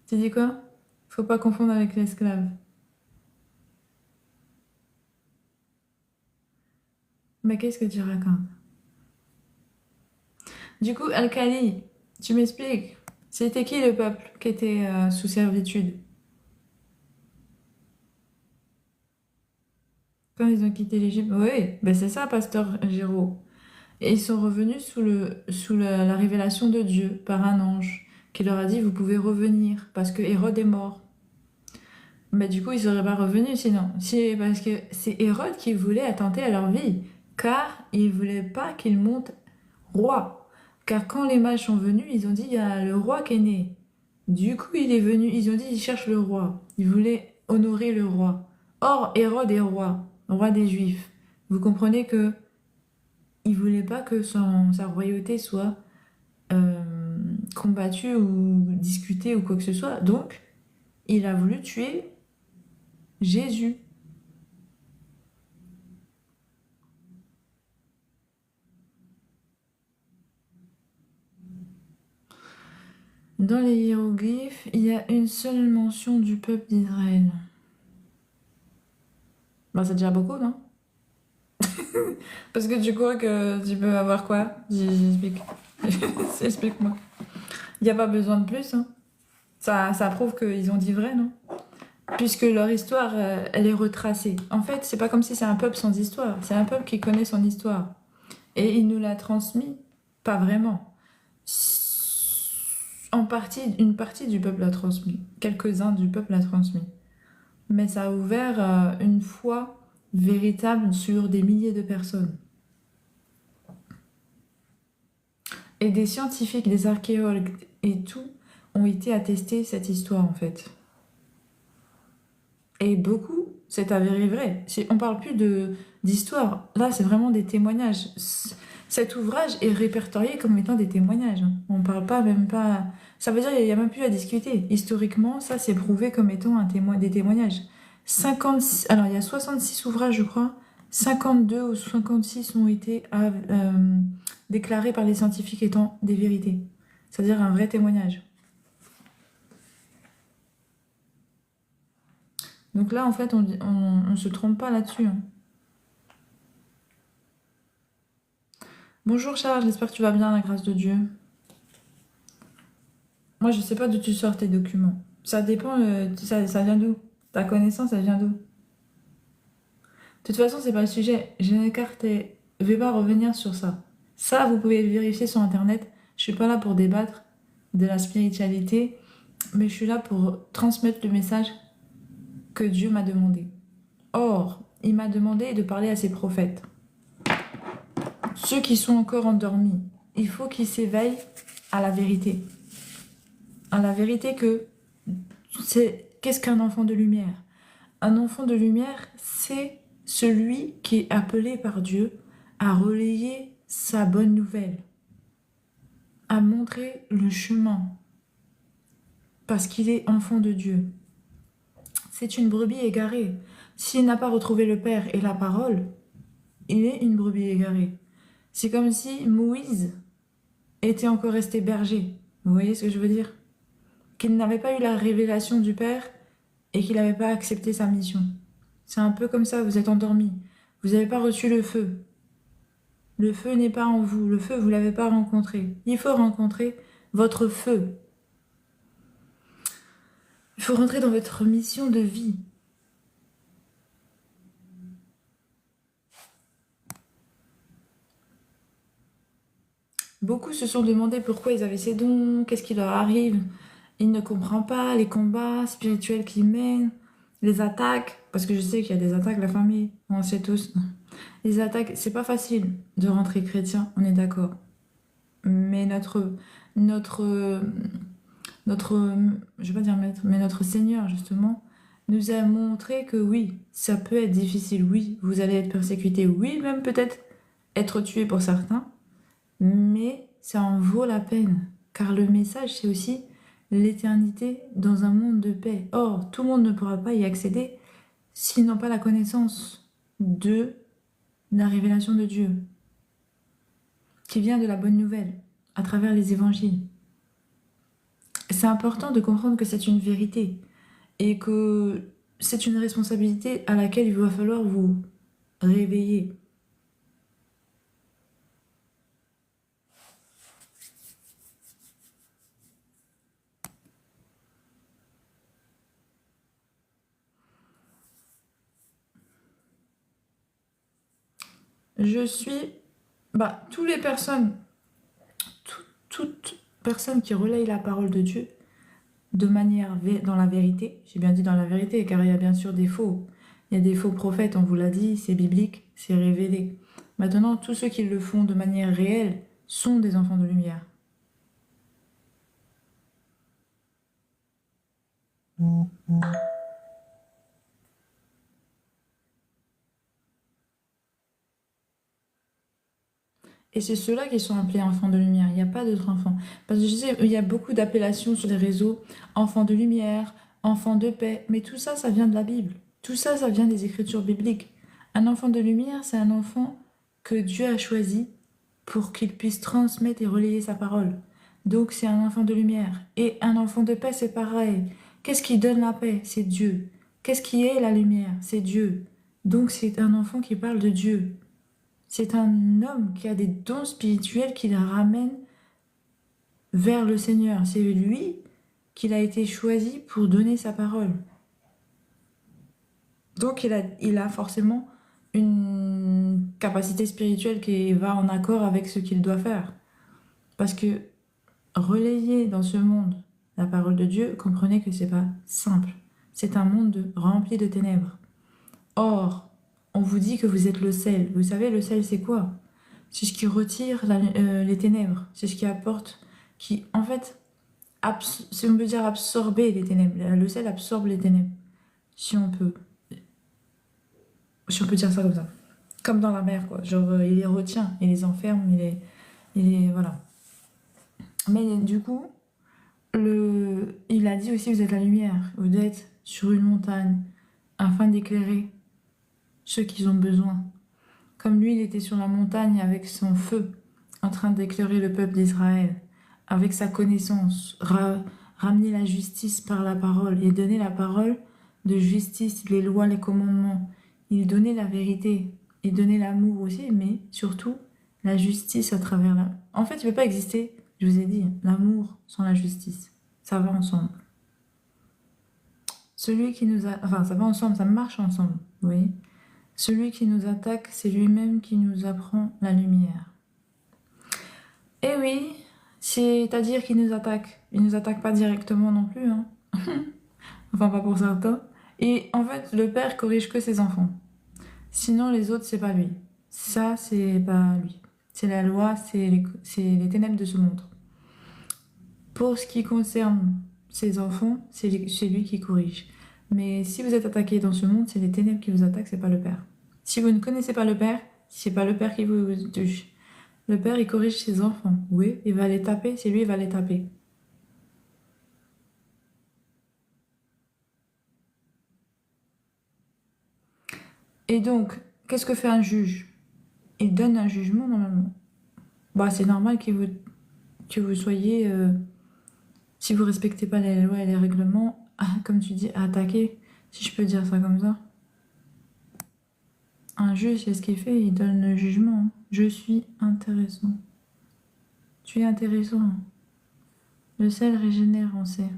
Speaker 1: Tu dis quoi? Faut pas confondre avec l'esclave. Mais qu'est-ce que tu racontes? Du coup, Al-Khali, tu m'expliques? C'était qui le peuple qui était sous servitude quand ils ont quitté l'Égypte? Oui, ben c'est ça, pasteur Géraud. Et ils sont revenus sous la révélation de Dieu par un ange qui leur a dit, vous pouvez revenir parce que Hérode est mort. Mais du coup, ils seraient pas revenus sinon. C'est parce que c'est Hérode qui voulait attenter à leur vie, car il voulait pas qu'ils montent roi. Car quand les mages sont venus, ils ont dit, il y a le roi qui est né. Du coup, il est venu, ils ont dit, ils cherchent le roi. Ils voulaient honorer le roi. Or, Hérode est roi des Juifs. Vous comprenez que il voulait pas que sa royauté soit combattue ou discutée ou quoi que ce soit. Donc, il a voulu tuer Jésus. Dans les hiéroglyphes, il y a une seule mention du peuple d'Israël. Bah, c'est déjà beaucoup, non? Parce que tu crois que tu peux avoir quoi? J'explique. Explique-moi. Il n'y a pas besoin de plus, hein. Ça prouve qu'ils ont dit vrai, non? Puisque leur histoire, elle est retracée. En fait, c'est pas comme si c'est un peuple sans histoire. C'est un peuple qui connaît son histoire. Et il nous l'a transmis. Pas vraiment. En partie, une partie du peuple l'a transmis. Quelques-uns du peuple l'a transmis. Mais ça a ouvert une foi véritable sur des milliers de personnes. Et des scientifiques, des archéologues et tout ont été attestés cette histoire en fait. Et beaucoup, c'est avéré vrai. On parle plus d'histoire. Là, c'est vraiment des témoignages. Cet ouvrage est répertorié comme étant des témoignages, hein. On parle pas, même pas. Ça veut dire qu'il n'y a même plus à discuter. Historiquement, ça, c'est prouvé comme étant des témoignages. 56, alors, il y a 66 ouvrages, je crois. 52 ou 56 ont été déclarés par les scientifiques étant des vérités. C'est-à-dire un vrai témoignage. Donc là, en fait, on se trompe pas là-dessus, hein. Bonjour Charles, j'espère que tu vas bien, la grâce de Dieu. Moi, je sais pas d'où tu sors tes documents. Ça dépend, ça vient d'où? Ta connaissance, ça vient d'où? De toute façon, c'est pas le sujet. Je n'écartais, vais pas revenir sur ça. Ça, vous pouvez le vérifier sur Internet. Je suis pas là pour débattre de la spiritualité, mais je suis là pour transmettre le message que Dieu m'a demandé. Or, il m'a demandé de parler à ses prophètes. Ceux qui sont encore endormis, il faut qu'ils s'éveillent à la vérité. À la vérité que qu'est-ce qu'un enfant de lumière? Un enfant de lumière, c'est celui qui est appelé par Dieu à relayer sa bonne nouvelle, à montrer le chemin, parce qu'il est enfant de Dieu. C'est une brebis égarée. S'il n'a pas retrouvé le Père et la parole, il est une brebis égarée. C'est comme si Moïse était encore resté berger. Vous voyez ce que je veux dire? Qu'il n'avait pas eu la révélation du Père et qu'il n'avait pas accepté sa mission. C'est un peu comme ça, vous êtes endormi. Vous n'avez pas reçu le feu. Le feu n'est pas en vous. Le feu, vous ne l'avez pas rencontré. Il faut rencontrer votre feu. Il faut rentrer dans votre mission de vie. Beaucoup se sont demandé pourquoi ils avaient ces dons, qu'est-ce qui leur arrive. Ils ne comprennent pas les combats spirituels qu'ils mènent, les attaques, parce que je sais qu'il y a des attaques, la famille, on sait tous. Les attaques, c'est pas facile de rentrer chrétien, on est d'accord. Mais notre, je vais pas dire maître, mais notre Seigneur, justement, nous a montré que oui, ça peut être difficile, oui, vous allez être persécuté, oui, même peut-être être tué pour certains, mais ça en vaut la peine, car le message, c'est aussi l'éternité dans un monde de paix. Or, tout le monde ne pourra pas y accéder s'ils n'ont pas la connaissance de la révélation de Dieu, qui vient de la bonne nouvelle, à travers les évangiles. C'est important de comprendre que c'est une vérité et que c'est une responsabilité à laquelle il va falloir vous réveiller. Je suis... toutes les personnes, toute personne qui relaye la parole de Dieu de manière dans la vérité, j'ai bien dit dans la vérité, car il y a bien sûr des faux. Il y a des faux prophètes, on vous l'a dit, c'est biblique, c'est révélé. Maintenant, tous ceux qui le font de manière réelle sont des enfants de lumière. Et c'est ceux-là qui sont appelés enfants de lumière. Il n'y a pas d'autres enfants. Parce que je sais, il y a beaucoup d'appellations sur les réseaux. Enfants de lumière, enfants de paix. Mais tout ça, ça vient de la Bible. Tout ça, ça vient des écritures bibliques. Un enfant de lumière, c'est un enfant que Dieu a choisi pour qu'il puisse transmettre et relayer sa parole. Donc c'est un enfant de lumière. Et un enfant de paix, c'est pareil. Qu'est-ce qui donne la paix? C'est Dieu. Qu'est-ce qui est la lumière? C'est Dieu. Donc c'est un enfant qui parle de Dieu. C'est un homme qui a des dons spirituels qui le ramènent vers le Seigneur. C'est lui qu'il a été choisi pour donner sa parole. Donc il a forcément une capacité spirituelle qui va en accord avec ce qu'il doit faire. Parce que relayer dans ce monde la parole de Dieu, comprenez que c'est pas simple. C'est un monde rempli de ténèbres. Or, on vous dit que vous êtes le sel. Vous savez, le sel, c'est quoi? C'est ce qui retire les ténèbres. C'est ce qui apporte, qui, en fait, si on peut dire absorber les ténèbres. Le sel absorbe les ténèbres. Si on peut dire ça comme ça. Comme dans la mer, quoi. Genre, il les retient, il les enferme, voilà. Mais du coup, il a dit aussi, vous êtes la lumière. Vous êtes sur une montagne, afin d'éclairer ceux qui ont besoin. Comme lui, il était sur la montagne avec son feu, en train d'éclairer le peuple d'Israël, avec sa connaissance, ramener la justice par la parole et donner la parole de justice, les lois, les commandements. Il donnait la vérité, il donnait l'amour aussi, mais surtout la justice à travers la... En fait, il ne peut pas exister, je vous ai dit, l'amour sans la justice. Ça va ensemble. Celui qui nous a... Enfin, ça va ensemble, ça marche ensemble, vous voyez. Celui qui nous attaque, c'est lui-même qui nous apprend la lumière. Eh oui, c'est-à-dire qu'il nous attaque. Il ne nous attaque pas directement non plus, hein. Enfin, pas pour certains. Et en fait, le père corrige que ses enfants. Sinon, les autres, c'est pas lui. Ça, c'est pas lui. C'est la loi, c'est les ténèbres de ce monde. Pour ce qui concerne ses enfants, c'est lui qui corrige. Mais si vous êtes attaqué dans ce monde, c'est les ténèbres qui vous attaquent, c'est pas le Père. Si vous ne connaissez pas le Père, c'est pas le Père qui vous touche. Le Père, il corrige ses enfants. Oui, il va les taper, c'est lui, il va les taper. Et donc, qu'est-ce que fait un juge? Il donne un jugement normalement. bah, c'est normal que vous soyez, si vous respectez pas les lois et les règlements, comme tu dis, attaqué, si je peux dire ça comme ça. Un juge, c'est ce qu'il fait, il donne le jugement. Hein. Je suis intéressant. Tu es intéressant. Le sel régénère, on sait.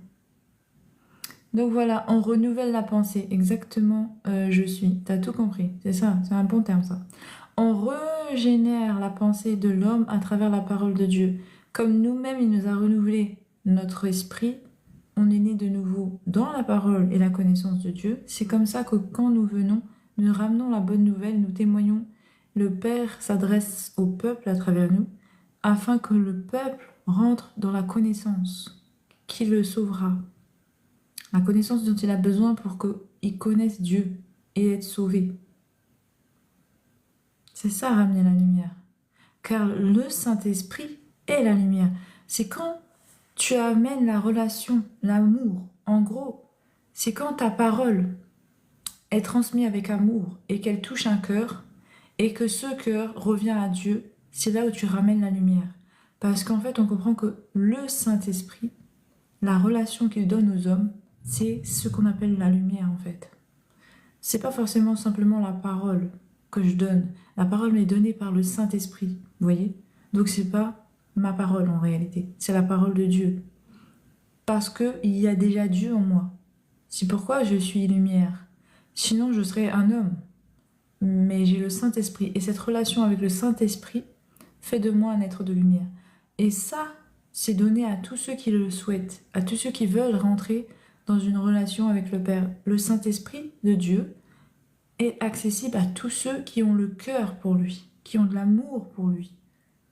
Speaker 1: Donc voilà, on renouvelle la pensée. Exactement, je suis. T'as tout compris. C'est ça, c'est un bon terme ça. On régénère la pensée de l'homme à travers la parole de Dieu. Comme nous-mêmes, il nous a renouvelé notre esprit, on est né de nouveau dans la parole et la connaissance de Dieu. C'est comme ça que quand nous venons, nous ramenons la bonne nouvelle, nous témoignons. Le Père s'adresse au peuple à travers nous, afin que le peuple rentre dans la connaissance qui le sauvera. La connaissance dont il a besoin pour qu'il connaisse Dieu et être sauvé. C'est ça, ramener la lumière. Car le Saint-Esprit est la lumière. C'est quand tu amènes la relation, l'amour. En gros, c'est quand ta parole est transmise avec amour et qu'elle touche un cœur et que ce cœur revient à Dieu, c'est là où tu ramènes la lumière. Parce qu'en fait, on comprend que le Saint-Esprit, la relation qu'il donne aux hommes, c'est ce qu'on appelle la lumière en fait. C'est pas forcément simplement la parole que je donne. La parole m'est donnée par le Saint-Esprit, vous voyez? Donc c'est pas ma parole en réalité, c'est la parole de Dieu. Parce qu'il y a déjà Dieu en moi. C'est pourquoi je suis lumière. Sinon je serais un homme. Mais j'ai le Saint-Esprit. Et cette relation avec le Saint-Esprit fait de moi un être de lumière. Et ça, c'est donné à tous ceux qui le souhaitent, à tous ceux qui veulent rentrer dans une relation avec le Père. Le Saint-Esprit de Dieu est accessible à tous ceux qui ont le cœur pour lui, qui ont de l'amour pour lui.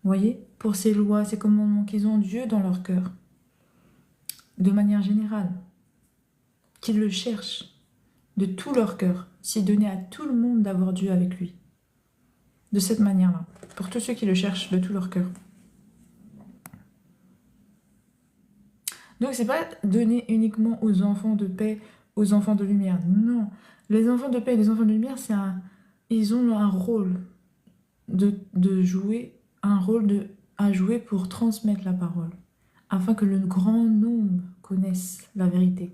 Speaker 1: Vous voyez? Pour ses lois, ses commandements, qu'ils ont Dieu dans leur cœur. De manière générale. Qu'ils le cherchent de tout leur cœur. C'est donné à tout le monde d'avoir Dieu avec lui. De cette manière-là. Pour tous ceux qui le cherchent de tout leur cœur. Donc c'est pas donné uniquement aux enfants de paix, aux enfants de lumière. Non. Les enfants de paix et les enfants de lumière, ils ont un rôle de jouer, à jouer pour transmettre la parole, afin que le grand nombre connaisse la vérité.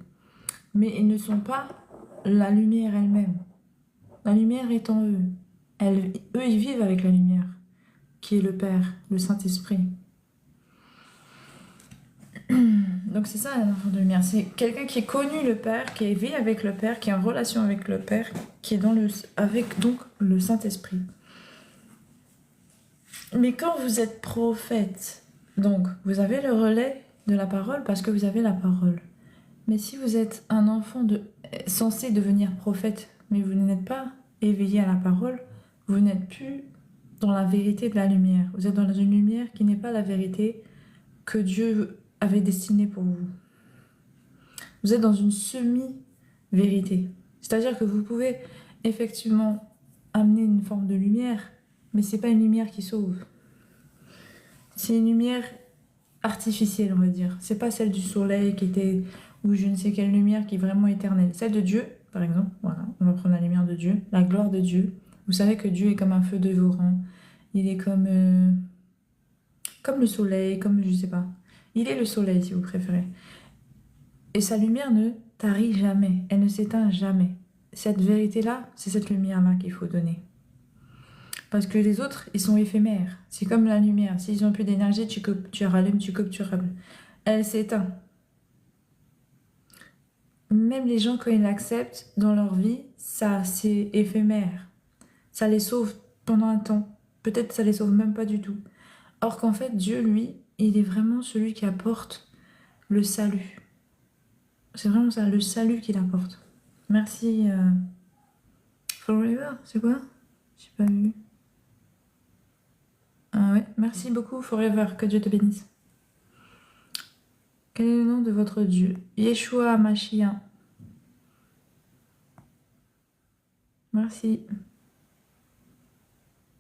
Speaker 1: Mais ils ne sont pas la lumière elle-même. La lumière est en eux. Eux, ils vivent avec la lumière, qui est le Père, le Saint-Esprit. Donc c'est ça l'enfant de lumière, c'est quelqu'un qui a connu le Père, qui vit avec le Père, qui est en relation avec le Père, qui est avec donc le Saint-Esprit. Mais quand vous êtes prophète, donc vous avez le relais de la parole parce que vous avez la parole. Mais si vous êtes un enfant censé devenir prophète, mais vous n'êtes pas éveillé à la parole, vous n'êtes plus dans la vérité de la lumière. Vous êtes dans une lumière qui n'est pas la vérité que Dieu avait destinée pour vous. Vous êtes dans une semi-vérité. C'est-à-dire que vous pouvez effectivement amener une forme de lumière, mais c'est pas une lumière qui sauve. C'est une lumière artificielle, on va dire. C'est pas celle du soleil qui était, ou je ne sais quelle lumière qui est vraiment éternelle. Celle de Dieu, par exemple, voilà, on va prendre la lumière de Dieu, la gloire de Dieu. Vous savez que Dieu est comme un feu dévorant. Il est comme le soleil, comme je sais pas. Il est le soleil si vous préférez. Et sa lumière ne tarit jamais, elle ne s'éteint jamais. Cette vérité-là, c'est cette lumière-là qu'il faut donner. Parce que les autres, ils sont éphémères. C'est comme la lumière. S'ils n'ont plus d'énergie, tu rallumes, tu coupes, tu rallumes. Elle s'éteint. Même les gens, quand ils l'acceptent dans leur vie, ça, c'est éphémère. Ça les sauve pendant un temps. Peut-être ça les sauve même pas du tout. Or qu'en fait, Dieu, lui, il est vraiment celui qui apporte le salut. C'est vraiment ça, le salut qu'il apporte. Merci. Forever, c'est quoi? J'ai pas vu. Ah ouais, merci beaucoup Forever, que Dieu te bénisse. Quel est le nom de votre Dieu? Yeshua Mashiach. Merci.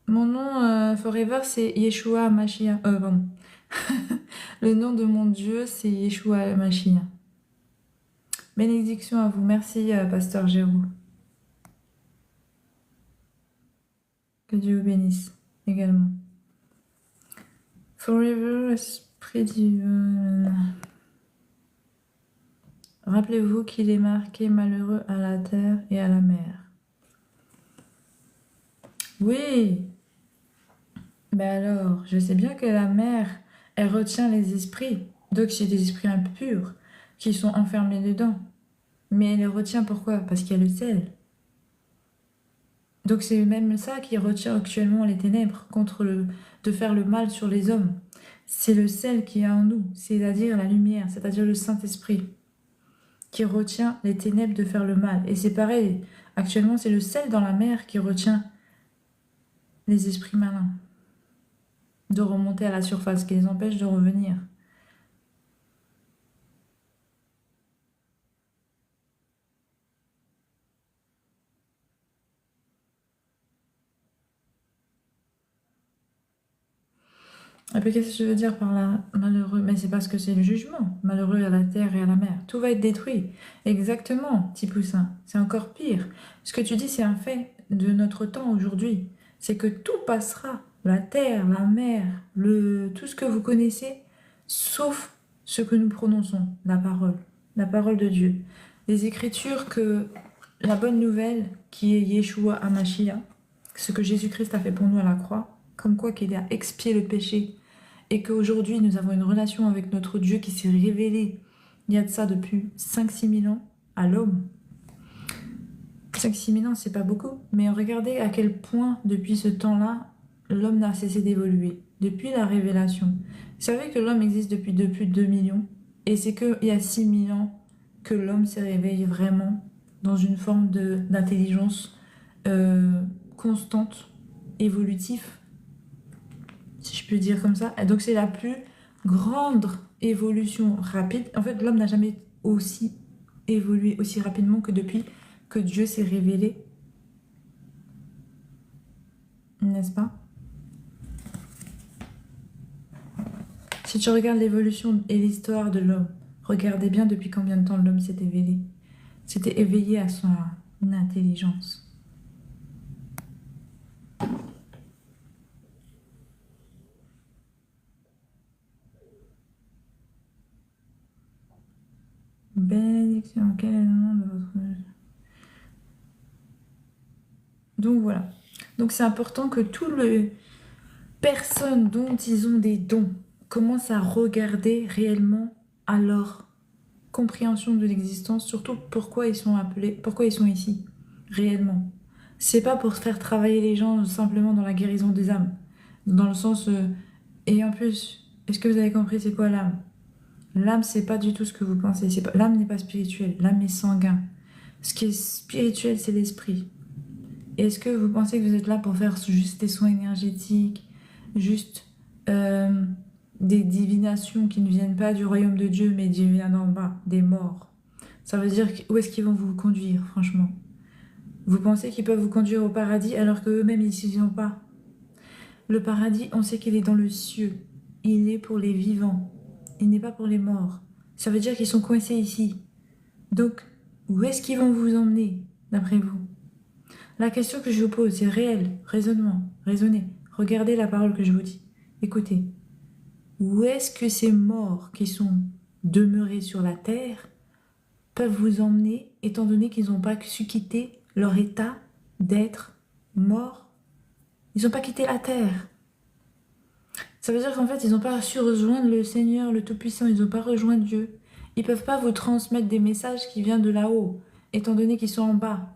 Speaker 1: Mon nom Forever, c'est Yeshua Mashiach. Pardon. Le nom de mon Dieu, c'est Yeshua Mashiach. Bénédiction à vous. Merci, Pasteur Géraud. Que Dieu vous bénisse également. Forever, esprit divin. Rappelez-vous qu'il est marqué malheureux à la terre et à la mer. Oui, ben alors, je sais bien que la mer, elle retient les esprits. Donc c'est des esprits impurs qui sont enfermés dedans. Mais elle les retient pourquoi? Parce qu'il y a le sel. Donc c'est même ça qui retient actuellement les ténèbres de faire le mal sur les hommes. C'est le sel qui est en nous, c'est-à-dire la lumière, c'est-à-dire le Saint-Esprit, qui retient les ténèbres de faire le mal. Et c'est pareil, actuellement c'est le sel dans la mer qui retient les esprits malins de remonter à la surface, qui les empêche de revenir. Et puis qu'est-ce que je veux dire par là, malheureux? Mais c'est parce que c'est le jugement, malheureux à la terre et à la mer. Tout va être détruit. Exactement, petit poussin. C'est encore pire. Ce que tu dis, c'est un fait de notre temps aujourd'hui. C'est que tout passera. La terre, la mer, tout ce que vous connaissez, sauf ce que nous prononçons, la parole de Dieu. Les Écritures que la bonne nouvelle qui est Yeshua Hamashiach, ce que Jésus-Christ a fait pour nous à la croix, comme quoi qu'il a expié le péché et qu'aujourd'hui nous avons une relation avec notre Dieu qui s'est révélé il y a de ça depuis 5-6 000 ans à l'homme. 5-6 000 ans, c'est pas beaucoup, mais regardez à quel point depuis ce temps-là, l'homme n'a cessé d'évoluer, depuis la révélation. Vous savez que l'homme existe depuis plus de 2 millions, et c'est qu'il y a 6 000 ans que l'homme s'est réveillé vraiment dans une forme d'intelligence constante, évolutive, si je peux dire comme ça. Et donc c'est la plus grande évolution rapide. En fait, l'homme n'a jamais aussi évolué aussi rapidement que depuis que Dieu s'est révélé. N'est-ce pas? Si tu regardes l'évolution et l'histoire de l'homme, regardez bien depuis combien de temps l'homme s'est éveillé. S'était éveillé à son intelligence. Bénédiction, quel est le nom de votre... Donc voilà. Donc c'est important que toutes les personnes dont ils ont des dons commencent à regarder réellement à leur compréhension de l'existence, surtout pourquoi ils sont appelés, pourquoi ils sont ici, réellement. C'est pas pour faire travailler les gens simplement dans la guérison des âmes, dans le sens... et en plus, est-ce que vous avez compris c'est quoi l'âme? L'âme, c'est pas du tout ce que vous pensez. L'âme n'est pas spirituelle, l'âme est sanguin. Ce qui est spirituel, c'est l'esprit. Est-ce que vous pensez que vous êtes là pour faire juste des soins énergétiques, juste des divinations qui ne viennent pas du royaume de Dieu, mais qui viennent d'en bas, des morts? Ça veut dire où est-ce qu'ils vont vous conduire, franchement? Vous pensez qu'ils peuvent vous conduire au paradis alors qu'eux-mêmes, ils n'y sont pas? Le paradis, on sait qu'il est dans le cieux. Il est pour les vivants. Il n'est pas pour les morts. Ça veut dire qu'ils sont coincés ici. Donc, où est-ce qu'ils vont vous emmener, d'après vous? La question que je vous pose, c'est réel, raisonnement, raisonnez. Regardez la parole que je vous dis. Écoutez. Où est-ce que ces morts qui sont demeurés sur la terre peuvent vous emmener, étant donné qu'ils n'ont pas su quitter leur état d'être morts? Ils n'ont pas quitté la terre. Ça veut dire qu'en fait, ils n'ont pas su rejoindre le Seigneur, le Tout-Puissant. Ils n'ont pas rejoint Dieu. Ils ne peuvent pas vous transmettre des messages qui viennent de là-haut, étant donné qu'ils sont en bas.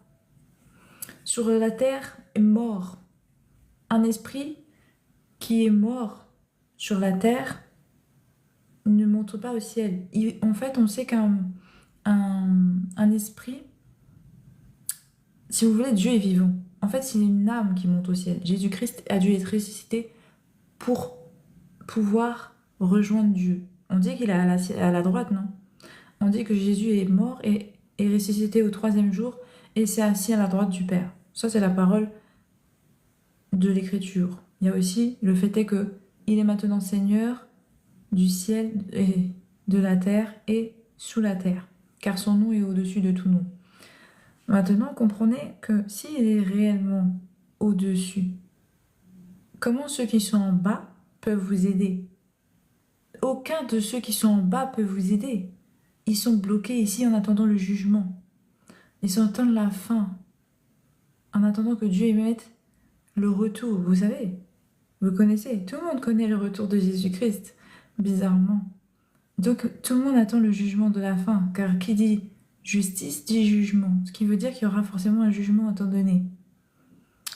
Speaker 1: Sur la terre est mort. Un esprit qui est mort sur la terre ne monte pas au ciel. En fait, on sait qu'un esprit, si vous voulez, Dieu est vivant. En fait, c'est une âme qui monte au ciel. Jésus-Christ a dû être ressuscité pour pouvoir rejoindre Dieu. On dit qu'il est à la droite, non? On dit que Jésus est mort et est ressuscité au 3e jour et s'est assis à la droite du Père. Ça, c'est la parole de l'Écriture. Il y a aussi le fait est que il est maintenant Seigneur du ciel et de la terre et sous la terre, car son nom est au-dessus de tout nom. Maintenant, comprenez que s'il est réellement au-dessus, comment ceux qui sont en bas peuvent vous aider? aucun de ceux qui sont en bas peut vous aider. Ils sont bloqués ici en attendant le jugement. Ils attendent la fin. En attendant que Dieu émette le retour. Vous savez, vous connaissez, tout le monde connaît le retour de Jésus-Christ, bizarrement. Donc tout le monde attend le jugement de la fin, car qui dit justice dit jugement, ce qui veut dire qu'il y aura forcément un jugement à un temps donné.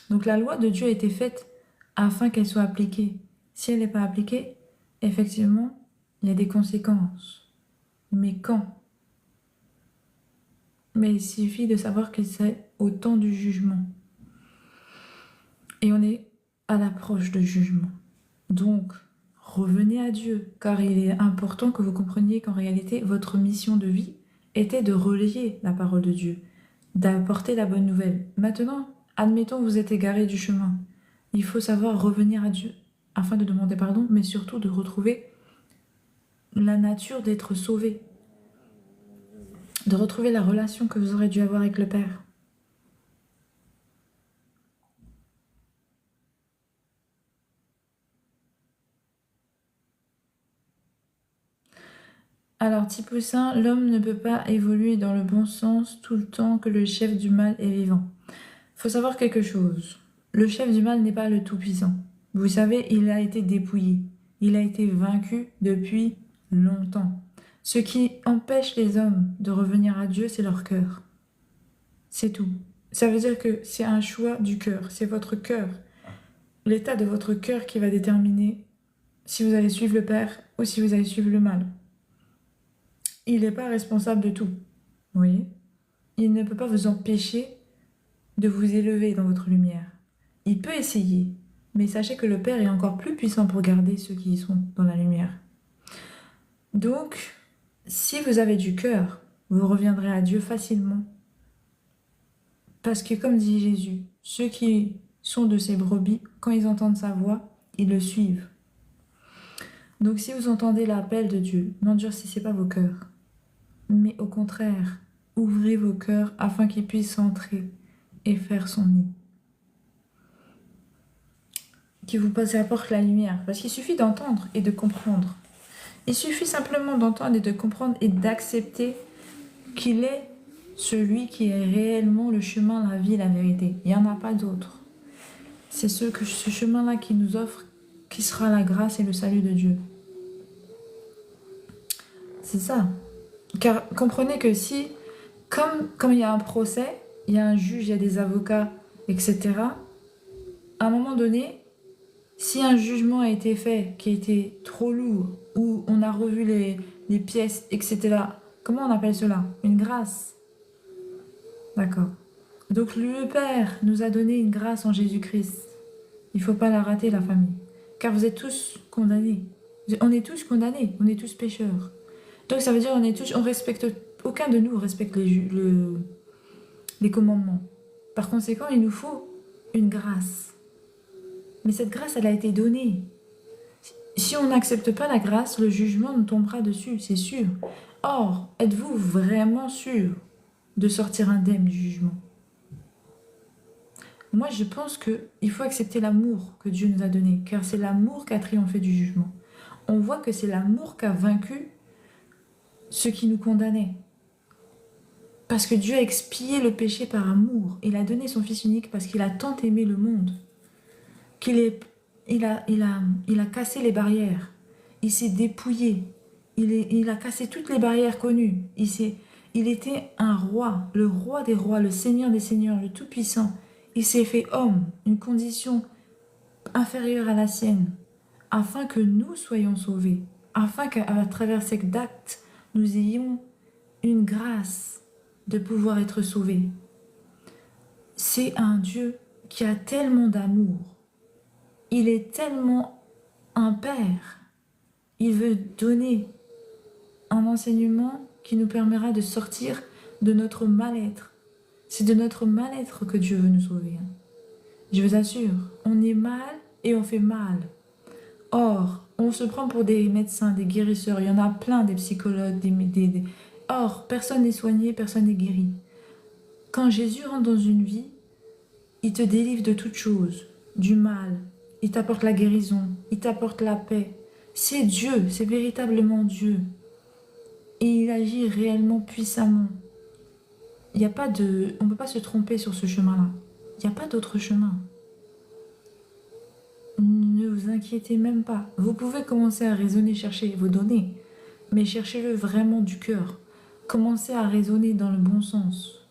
Speaker 1: Donc la loi de Dieu a été faite afin qu'elle soit appliquée. Si elle n'est pas appliquée, effectivement, il y a des conséquences. Mais quand? Mais il suffit de savoir que c'est au temps du jugement. Et on est à l'approche du jugement. Donc, revenez à Dieu, car il est important que vous compreniez qu'en réalité, votre mission de vie était de relayer la parole de Dieu, d'apporter la bonne nouvelle. Maintenant, admettons que vous êtes égaré du chemin. Il faut savoir revenir à Dieu afin de demander pardon, mais surtout de retrouver la nature d'être sauvé, de retrouver la relation que vous aurez dû avoir avec le Père. Alors, type 5, l'homme ne peut pas évoluer dans le bon sens tout le temps que le chef du mal est vivant. Il faut savoir quelque chose. Le chef du mal n'est pas le Tout-Puissant. Vous savez, il a été dépouillé. Il a été vaincu depuis longtemps. Ce qui empêche les hommes de revenir à Dieu, c'est leur cœur. C'est tout. Ça veut dire que c'est un choix du cœur. C'est votre cœur, l'état de votre cœur qui va déterminer si vous allez suivre le Père ou si vous allez suivre le mal. Il n'est pas responsable de tout. Vous voyez? Il ne peut pas vous empêcher de vous élever dans votre lumière. Il peut essayer, mais sachez que le Père est encore plus puissant pour garder ceux qui y sont dans la lumière. Donc, si vous avez du cœur, vous reviendrez à Dieu facilement. Parce que comme dit Jésus, ceux qui sont de ses brebis, quand ils entendent sa voix, ils le suivent. Donc si vous entendez l'appel de Dieu, n'endurcissez pas vos cœurs. Mais au contraire, ouvrez vos cœurs afin qu'il puisse entrer et faire son nid. Qu'il vous apporte la lumière. Parce qu'il suffit d'entendre et de comprendre. Il suffit simplement d'entendre et de comprendre et d'accepter qu'il est celui qui est réellement le chemin, la vie, la vérité. Il n'y en a pas d'autre. C'est ce chemin-là qui nous offre, qui sera la grâce et le salut de Dieu. C'est ça. Car comprenez que si, comme il y a un procès, il y a un juge, il y a des avocats, etc., à un moment donné, si un jugement a été fait qui a été trop lourd, ou on a revu les pièces, etc., comment on appelle cela? Une grâce. D'accord. Donc le Père nous a donné une grâce en Jésus-Christ. Il ne faut pas la rater, la famille. Car vous êtes tous condamnés. On est tous condamnés, on est tous pécheurs. Donc ça veut dire on respecte, aucun de nous respecte les commandements. Par conséquent, il nous faut une grâce. Mais cette grâce, elle a été donnée. Si on n'accepte pas la grâce, le jugement nous tombera dessus, c'est sûr. Or, êtes-vous vraiment sûr de sortir indemne du jugement? Moi, je pense qu'il faut accepter l'amour que Dieu nous a donné, car c'est l'amour qui a triomphé du jugement. On voit que c'est l'amour qui a vaincu ce qui nous condamnait. Parce que Dieu a expié le péché par amour. Il a donné son Fils unique parce qu'il a tant aimé le monde. Il a cassé les barrières. Il s'est dépouillé. Il a cassé toutes les barrières connues. Il était un roi, le roi des rois, le Seigneur des seigneurs, le Tout-Puissant. Il s'est fait homme, une condition inférieure à la sienne, afin que nous soyons sauvés, afin qu'à travers cet acte, nous ayons une grâce de pouvoir être sauvés. C'est un Dieu qui a tellement d'amour. Il est tellement un Père. Il veut donner un enseignement qui nous permettra de sortir de notre mal-être. C'est de notre mal-être que Dieu veut nous sauver. Je vous assure, on est mal et on fait mal. Or, on se prend pour des médecins, des guérisseurs. Il y en a plein, des psychologues, Or, personne n'est soigné, personne n'est guéri. Quand Jésus rentre dans une vie, il te délivre de toutes choses, du mal. Il t'apporte la guérison, il t'apporte la paix. C'est Dieu, c'est véritablement Dieu. Et il agit réellement puissamment. Il n'y a pas de... On ne peut pas se tromper sur ce chemin-là. Il n'y a pas d'autre chemin. Ne vous inquiétez même pas. Vous pouvez commencer à raisonner, chercher vos données, mais cherchez-le vraiment du cœur. Commencez à raisonner dans le bon sens.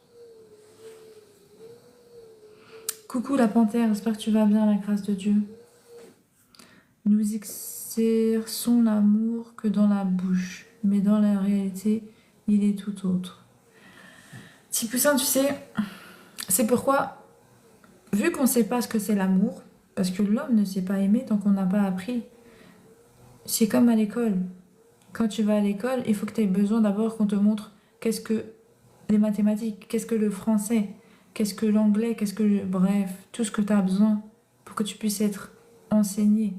Speaker 1: Coucou la panthère, j'espère que tu vas bien, la grâce de Dieu. Nous exerçons l'amour que dans la bouche, mais dans la réalité, il est tout autre. Petit poussin, tu sais, c'est pourquoi, vu qu'on ne sait pas ce que c'est l'amour, parce que l'homme ne sait pas aimer tant qu'on n'a pas appris, c'est comme à l'école. Quand tu vas à l'école, il faut que tu aies besoin d'abord qu'on te montre qu'est-ce que les mathématiques, qu'est-ce que le français, qu'est-ce que l'anglais, qu'est-ce que bref, tout ce que tu as besoin pour que tu puisses être enseigné.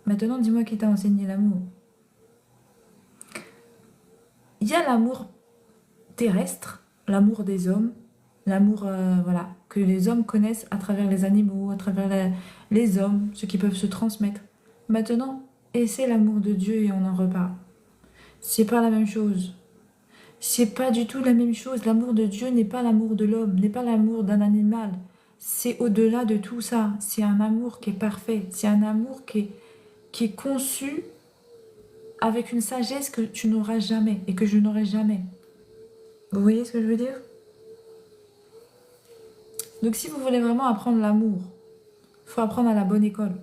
Speaker 1: Maintenant, dis-moi qui t'a enseigné l'amour. Il y a l'amour terrestre, l'amour des hommes, l'amour voilà, que les hommes connaissent à travers les animaux, à travers les hommes, ceux qui peuvent se transmettre. Maintenant, essaie l'amour de Dieu et on en reparle. C'est pas la même chose. C'est pas du tout la même chose. L'amour de Dieu n'est pas l'amour de l'homme, n'est pas l'amour d'un animal. C'est au-delà de tout ça. C'est un amour qui est parfait. C'est un amour qui est conçu avec une sagesse que tu n'auras jamais et que je n'aurai jamais. Vous voyez ce que je veux dire? Donc si vous voulez vraiment apprendre l'amour, il faut apprendre à la bonne école.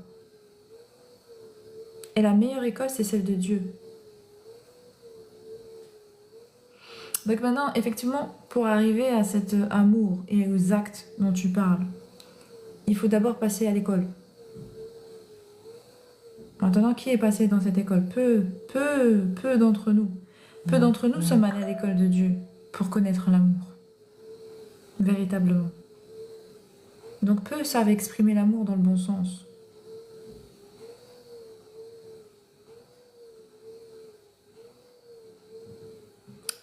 Speaker 1: Et la meilleure école, c'est celle de Dieu. Donc maintenant, effectivement, pour arriver à cet amour et aux actes dont tu parles, il faut d'abord passer à l'école. Maintenant, qui est passé dans cette école? Peu d'entre nous. Peu d'entre nous sommes allés à l'école de Dieu pour connaître l'amour. Véritablement. Donc peu savent exprimer l'amour dans le bon sens.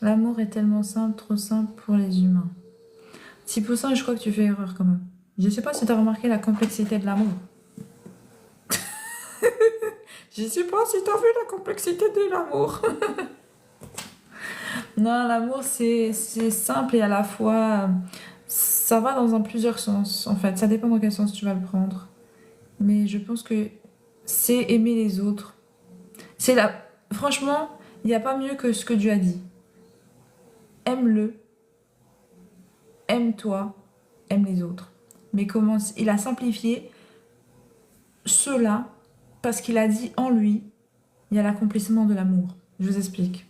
Speaker 1: L'amour est tellement simple, trop simple pour les humains. 6%, je crois que tu fais erreur quand même. Je ne sais pas si tu as remarqué la complexité de l'amour. Je ne sais pas si tu as vu la complexité de l'amour. Non, l'amour, c'est simple et à la fois, ça va dans plusieurs sens, en fait. Ça dépend dans quel sens tu vas le prendre. Mais je pense que c'est aimer les autres. C'est la... Franchement, il n'y a pas mieux que ce que Dieu a dit. Aime-le, aime-toi, aime les autres. Mais comment il a simplifié cela parce qu'il a dit en lui, il y a l'accomplissement de l'amour. Je vous explique.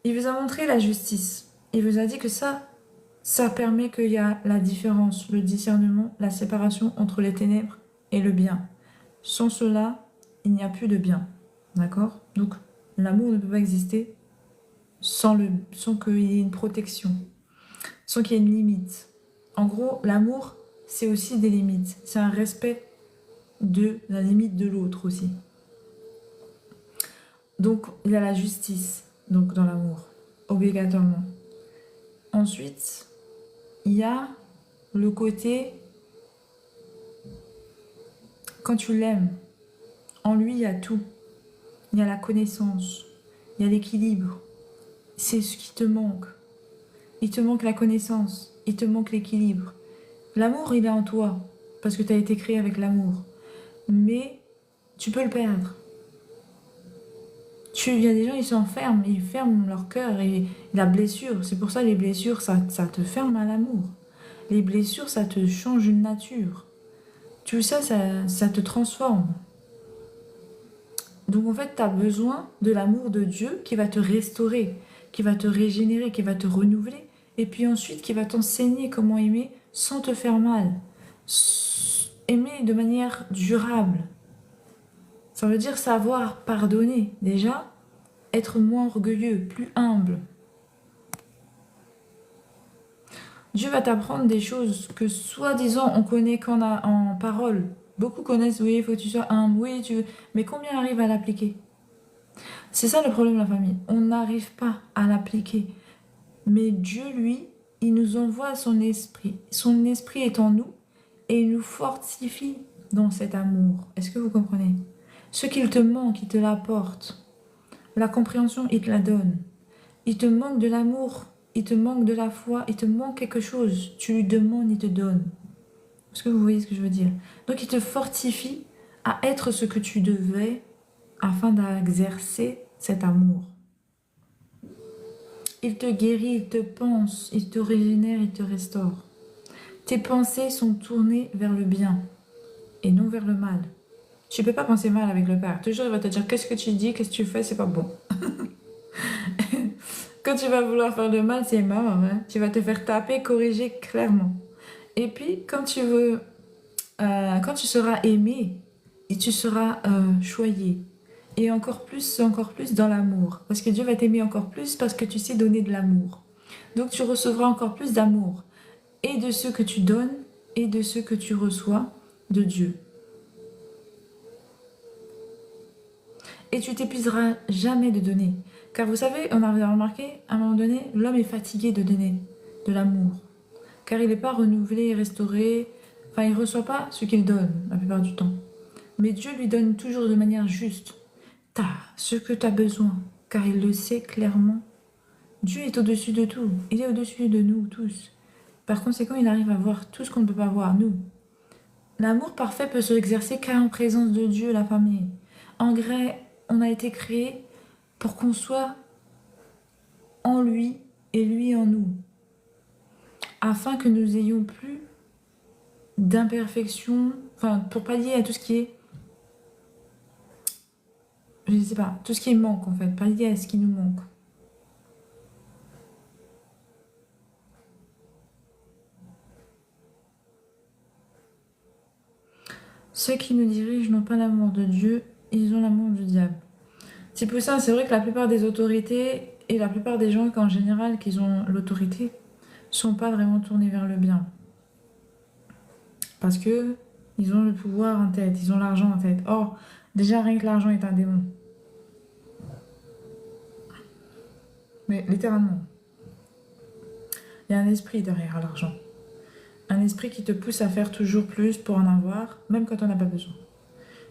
Speaker 1: Il vous a montré la justice. Il vous a dit que ça permet qu'il y a la différence, le discernement, la séparation entre les ténèbres et le bien. Sans cela, il n'y a plus de bien. D'accord? Donc, l'amour ne peut pas exister sans qu'il y ait une protection, sans qu'il y ait une limite. En gros, l'amour, c'est aussi des limites. C'est un respect de la limite de l'autre aussi. Donc, il y a la justice donc dans l'amour, obligatoirement. Ensuite, il y a le côté, quand tu l'aimes, en lui, il y a tout. Il y a la connaissance, il y a l'équilibre. C'est ce qui te manque. Il te manque la connaissance, il te manque l'équilibre. L'amour, il est en toi, parce que tu as été créé avec l'amour. Mais tu peux le perdre. Il y a des gens, ils s'enferment, ils ferment leur cœur et la blessure. C'est pour ça les blessures, ça te ferme à l'amour. Les blessures, ça te change une nature. Tout ça, ça te transforme. Donc en fait, tu as besoin de l'amour de Dieu qui va te restaurer, qui va te régénérer, qui va te renouveler. Et puis ensuite, qui va t'enseigner comment aimer sans te faire mal. Aimer de manière durable. Ça veut dire savoir pardonner, déjà, être moins orgueilleux, plus humble. Dieu va t'apprendre des choses que soi-disant on connaît en parole. Beaucoup connaissent, oui, il faut que tu sois humble, oui, mais combien arrivent à l'appliquer? C'est ça le problème de la famille. On n'arrive pas à l'appliquer. Mais Dieu, lui, il nous envoie son esprit. Son esprit est en nous et il nous fortifie dans cet amour. Est-ce que vous comprenez? Ce qu'il te manque, il te l'apporte. La compréhension, il te la donne. Il te manque de l'amour, il te manque de la foi, il te manque quelque chose. Tu lui demandes, il te donne. Est-ce que vous voyez ce que je veux dire? Donc il te fortifie à être ce que tu devais afin d'exercer cet amour. Il te guérit, il te pense, il te régénère, il te restaure. Tes pensées sont tournées vers le bien et non vers le mal. Tu ne peux pas penser mal avec le Père. Toujours, il va te dire qu'est-ce que tu dis, qu'est-ce que tu fais, c'est pas bon. Quand tu vas vouloir faire le mal, c'est mort. Hein. Tu vas te faire taper, corriger clairement. Et puis, quand tu seras aimé, et tu seras choyé. Et encore plus dans l'amour. Parce que Dieu va t'aimer encore plus parce que tu sais donner de l'amour. Donc tu recevras encore plus d'amour. Et de ce que tu donnes et de ce que tu reçois de Dieu. Et tu t'épuiseras jamais de donner. Car vous savez, on a remarqué, à un moment donné, l'homme est fatigué de donner de l'amour. Car il n'est pas renouvelé, restauré. Enfin, il ne reçoit pas ce qu'il donne la plupart du temps. Mais Dieu lui donne toujours de manière juste. T'as ce que tu as besoin, car il le sait clairement. Dieu est au-dessus de tout. Il est au-dessus de nous tous. Par conséquent, il arrive à voir tout ce qu'on ne peut pas voir, nous. L'amour parfait peut se exercer qu'en présence de Dieu, la famille. En vrai, on a été créé pour qu'on soit en lui et lui en nous. Afin que nous ayons plus d'imperfections, enfin, pour pallier à tout ce qui est, je ne sais pas, tout ce qui manque en fait, pallier à ce qui nous manque. Ceux qui nous dirigent n'ont pas l'amour de Dieu, ils ont l'amour du diable. C'est pour ça, c'est vrai que la plupart des autorités et la plupart des gens qu'en général qui ont l'autorité sont pas vraiment tournés vers le bien. Parce que ils ont le pouvoir en tête, ils ont l'argent en tête. Or, déjà rien que l'argent est un démon. Mais littéralement. Il y a un esprit derrière l'argent. Un esprit qui te pousse à faire toujours plus pour en avoir, même quand on n'a pas besoin.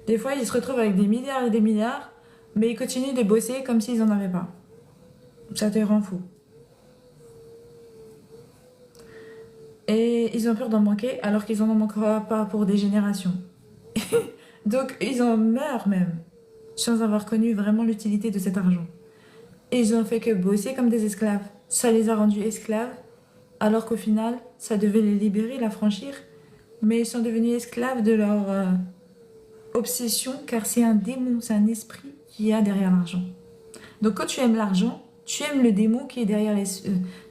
Speaker 1: Des fois, ils se retrouvent avec des milliards et des milliards, mais ils continuent de bosser comme s'ils n'en avaient pas. Ça te rend fou. Et ils ont peur d'en manquer alors qu'ils n'en manqueront pas pour des générations. Donc ils en meurent même, sans avoir connu vraiment l'utilité de cet argent. Et ils ont fait que bosser comme des esclaves. Ça les a rendus esclaves, alors qu'au final, ça devait les libérer, l'affranchir. Mais ils sont devenus esclaves de leur obsession, car c'est un démon, c'est un esprit qui a derrière l'argent. Donc quand tu aimes l'argent, tu aimes le démon qui est derrière,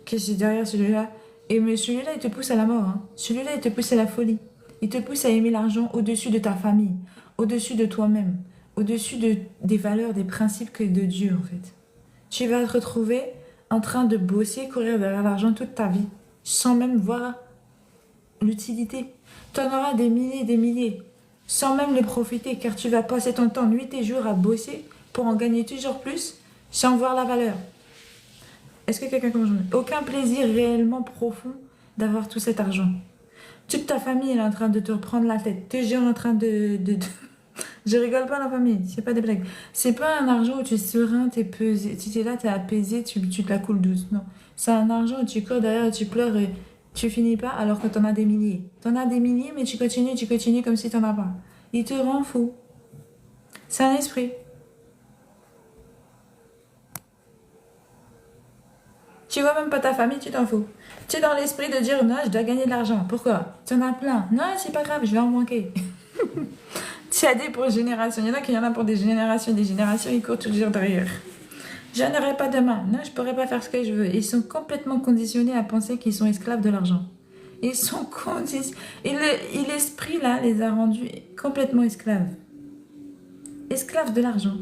Speaker 1: qui est derrière celui-là. Et mais celui-là, il te pousse à la mort. Hein. Celui-là, il te pousse à la folie. Il te pousse à aimer l'argent au-dessus de ta famille, au-dessus de toi-même, au-dessus des valeurs, des principes que de Dieu, en fait. Tu vas te retrouver en train de bosser, courir derrière l'argent toute ta vie, sans même voir l'utilité. Tu en auras des milliers, sans même les profiter, car tu vas passer ton temps, nuit et jour, à bosser pour en gagner toujours plus, sans voir la valeur. Est-ce que quelqu'un comprend? Aucun plaisir réellement profond d'avoir tout cet argent. Toute ta famille est en train de te reprendre la tête. Tes gens en train de... Je rigole pas la famille, c'est pas des blagues. C'est pas un argent où tu es serein, tu es pesé. Si tu es là, tu es apaisé, tu te la coules douce. Non. C'est un argent où tu cours derrière, tu pleures et tu finis pas alors que t'en as des milliers. T'en as des milliers, mais tu continues comme si t'en as pas. Il te rend fou. C'est un esprit. Tu vois même pas ta famille, tu t'en fous. Tu es dans l'esprit de dire non, je dois gagner de l'argent. Pourquoi? Tu en as plein. Non, c'est pas grave, je vais en manquer. Tu as des pour génération. Il y en a qui en a pour des générations et des générations, ils courent toujours derrière. Je n'aurai pas demain. Non, je pourrai pas faire ce que je veux. Ils sont complètement conditionnés à penser qu'ils sont esclaves de l'argent. Ils sont conditionnés. Et l'esprit, là, les a rendus complètement esclaves. Esclaves de l'argent.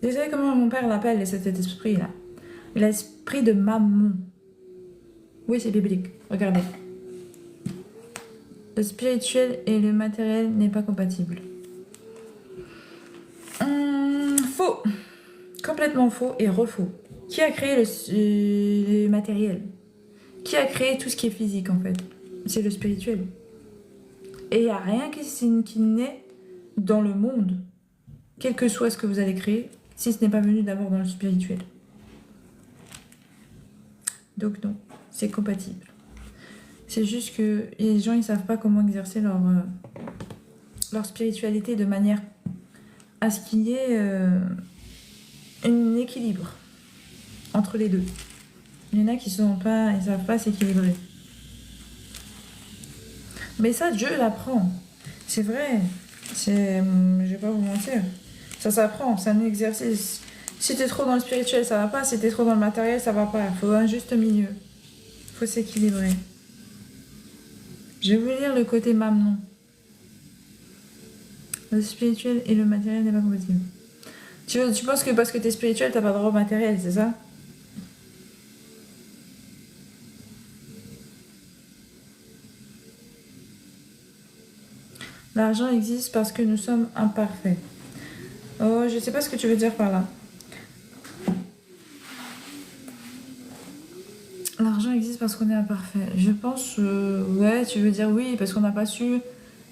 Speaker 1: Vous savez comment mon père l'appelle, cet esprit-là? L'esprit de mammon. Oui, c'est biblique. Regardez. Le spirituel et le matériel n'est pas compatible. Faux. Complètement faux et refaux. Qui a créé le matériel? Qui a créé tout ce qui est physique en fait? C'est le spirituel. Et il n'y a rien qui naît dans le monde, quel que soit ce que vous allez créer, si ce n'est pas venu d'abord dans le spirituel. Donc non, c'est compatible. C'est juste que les gens, ils savent pas comment exercer leur spiritualité de manière à ce qu'il y ait un équilibre entre les deux. Il y en a qui sont pas, ils savent pas s'équilibrer. Mais ça, Dieu l'apprend. C'est vrai. Je vais pas vous mentir. Ça s'apprend, c'est un exercice. Si t'es trop dans le spirituel, ça va pas. Si t'es trop dans le matériel, ça va pas. Il faut un juste milieu. Il faut s'équilibrer. Je vais vous lire le côté Mammon. Le spirituel et le matériel n'est pas compatible. Tu penses que parce que t'es spirituel, t'as pas de droit au matériel, c'est ça? L'argent existe parce que nous sommes imparfaits. Oh, je sais pas ce que tu veux dire par là. L'argent existe parce qu'on est imparfait. Je pense, ouais, tu veux dire oui, parce qu'on n'a pas su.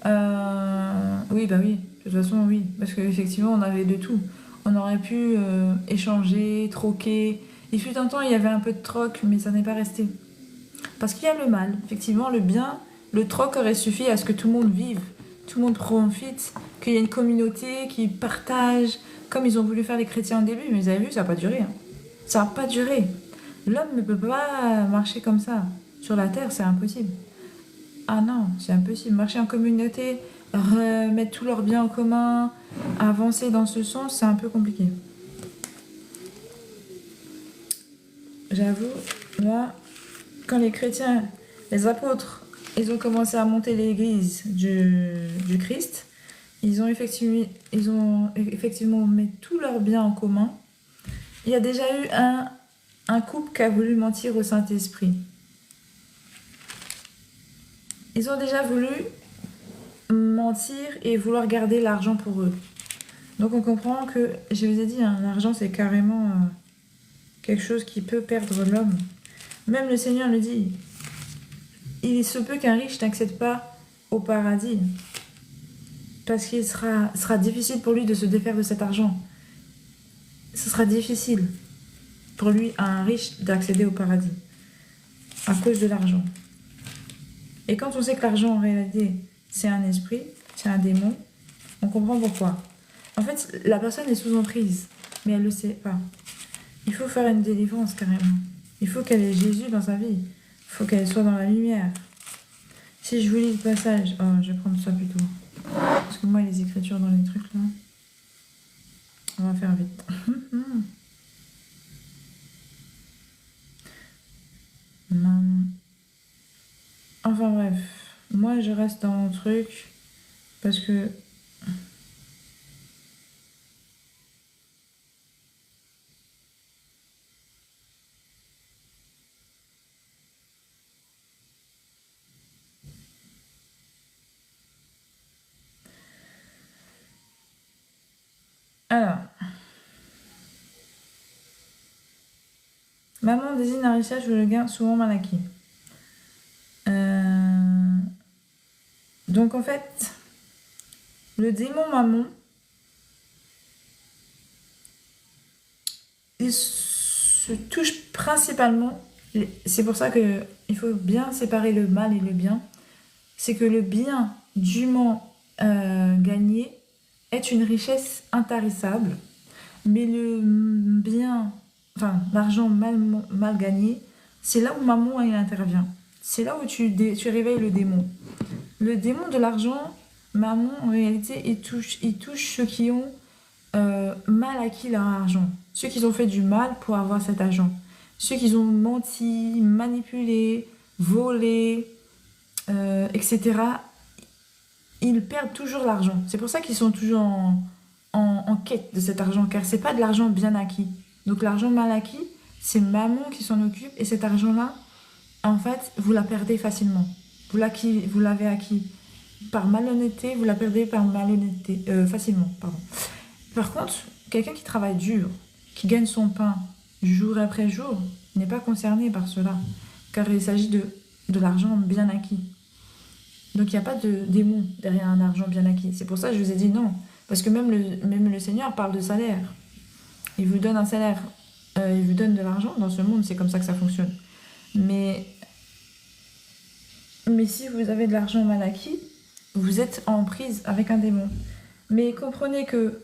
Speaker 1: Oui, bah oui, de toute façon, oui. Parce qu'effectivement, on avait de tout. On aurait pu échanger, troquer. Il fut un temps, il y avait un peu de troc, mais ça n'est pas resté. Parce qu'il y a le mal. Effectivement, le bien, le troc aurait suffi à ce que tout le monde vive, tout le monde profite, qu'il y ait une communauté qui partage, comme ils ont voulu faire les chrétiens au début. Mais vous avez vu, ça n'a pas duré. Hein. Ça n'a pas duré. L'homme ne peut pas marcher comme ça. Sur la terre, c'est impossible. Ah non, c'est impossible. Marcher en communauté, mettre tous leurs biens en commun, avancer dans ce sens, c'est un peu compliqué. J'avoue, moi, quand les chrétiens, les apôtres, ils ont commencé à monter l'église du Christ, ils ont effectivement mis tous leurs biens en commun. Il y a déjà eu un couple qui a voulu mentir au Saint-Esprit. Ils ont déjà voulu mentir et vouloir garder l'argent pour eux. Donc on comprend que, je vous ai dit, hein, l'argent c'est carrément quelque chose qui peut perdre l'homme. Même le Seigneur le dit. Il se peut qu'un riche n'accède pas au paradis. Parce qu'il sera difficile pour lui de se défaire de cet argent. Ce sera difficile pour lui, à un riche, d'accéder au paradis. À cause de l'argent. Et quand on sait que l'argent, en réalité, c'est un esprit, c'est un démon, on comprend pourquoi. En fait, la personne est sous emprise, mais elle ne le sait pas. Il faut faire une délivrance, carrément. Il faut qu'elle ait Jésus dans sa vie. Il faut qu'elle soit dans la lumière. Si je vous lis le passage... Oh, je vais prendre ça plutôt. Parce que moi, les écritures dans les trucs, là... On va faire vite. Enfin bref, moi je reste dans mon truc parce que alors, maman désigne la richesse ou le gain souvent mal acquis. Donc en fait, le démon mammon, il se touche principalement, c'est pour ça qu'il faut bien séparer le mal et le bien, c'est que le bien dûment gagné est une richesse intarissable, mais le bien, enfin l'argent mal gagné, c'est là où maman il intervient. C'est là où tu réveilles le démon. Le démon de l'argent, maman, en réalité, il touche ceux qui ont mal acquis leur argent. Ceux qui ont fait du mal pour avoir cet argent. Ceux qui ont menti, manipulé, volé, etc. Ils perdent toujours l'argent. C'est pour ça qu'ils sont toujours en quête de cet argent, car c'est pas de l'argent bien acquis. Donc l'argent mal acquis, c'est maman qui s'en occupe, et cet argent-là, en fait, vous la perdez facilement. Vous l'avez acquis par malhonnêteté, vous la perdez par malhonnêteté, facilement, pardon. Par contre, quelqu'un qui travaille dur, qui gagne son pain jour après jour, n'est pas concerné par cela, car il s'agit de l'argent bien acquis. Donc il n'y a pas de démon derrière un argent bien acquis. C'est pour ça que je vous ai dit non. Parce que même le Seigneur parle de salaire. Il vous donne un salaire, il vous donne de l'argent dans ce monde, c'est comme ça que ça fonctionne. Mais si vous avez de l'argent mal acquis, vous êtes en prise avec un démon. Mais comprenez que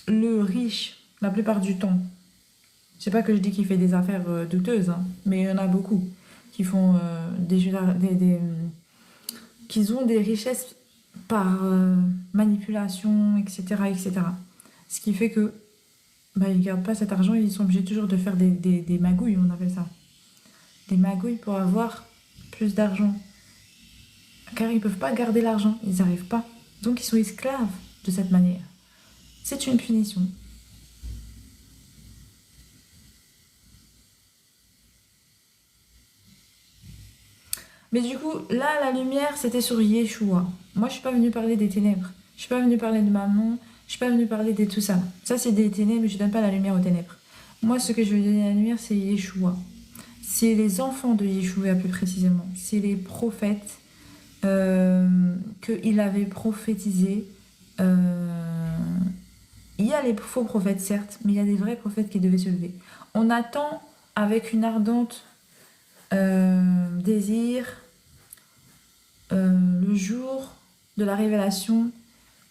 Speaker 1: le riche, la plupart du temps, c'est pas que je dis qu'il fait des affaires douteuses, hein, mais il y en a beaucoup qui font qui ont des richesses par manipulation, etc., etc. Ce qui fait que ils ne gardent pas cet argent, ils sont obligés toujours de faire des magouilles, on appelle ça. Des magouilles pour avoir plus d'argent. Car ils ne peuvent pas garder l'argent, ils n'arrivent pas. Donc ils sont esclaves de cette manière. C'est une punition. Mais du coup, là, la lumière, c'était sur Yeshua. Moi, je suis pas venue parler des ténèbres. Je suis pas venue parler de maman. Je suis pas venue parler de tout ça. Ça, c'est des ténèbres, je donne pas la lumière aux ténèbres. Moi, ce que je veux donner la lumière, c'est Yeshua. C'est les enfants de Yeshua, plus précisément. C'est les prophètes qu'il avait prophétisés. Il y a les faux prophètes, certes, mais il y a des vrais prophètes qui devaient se lever. On attend avec une ardente désir le jour de la révélation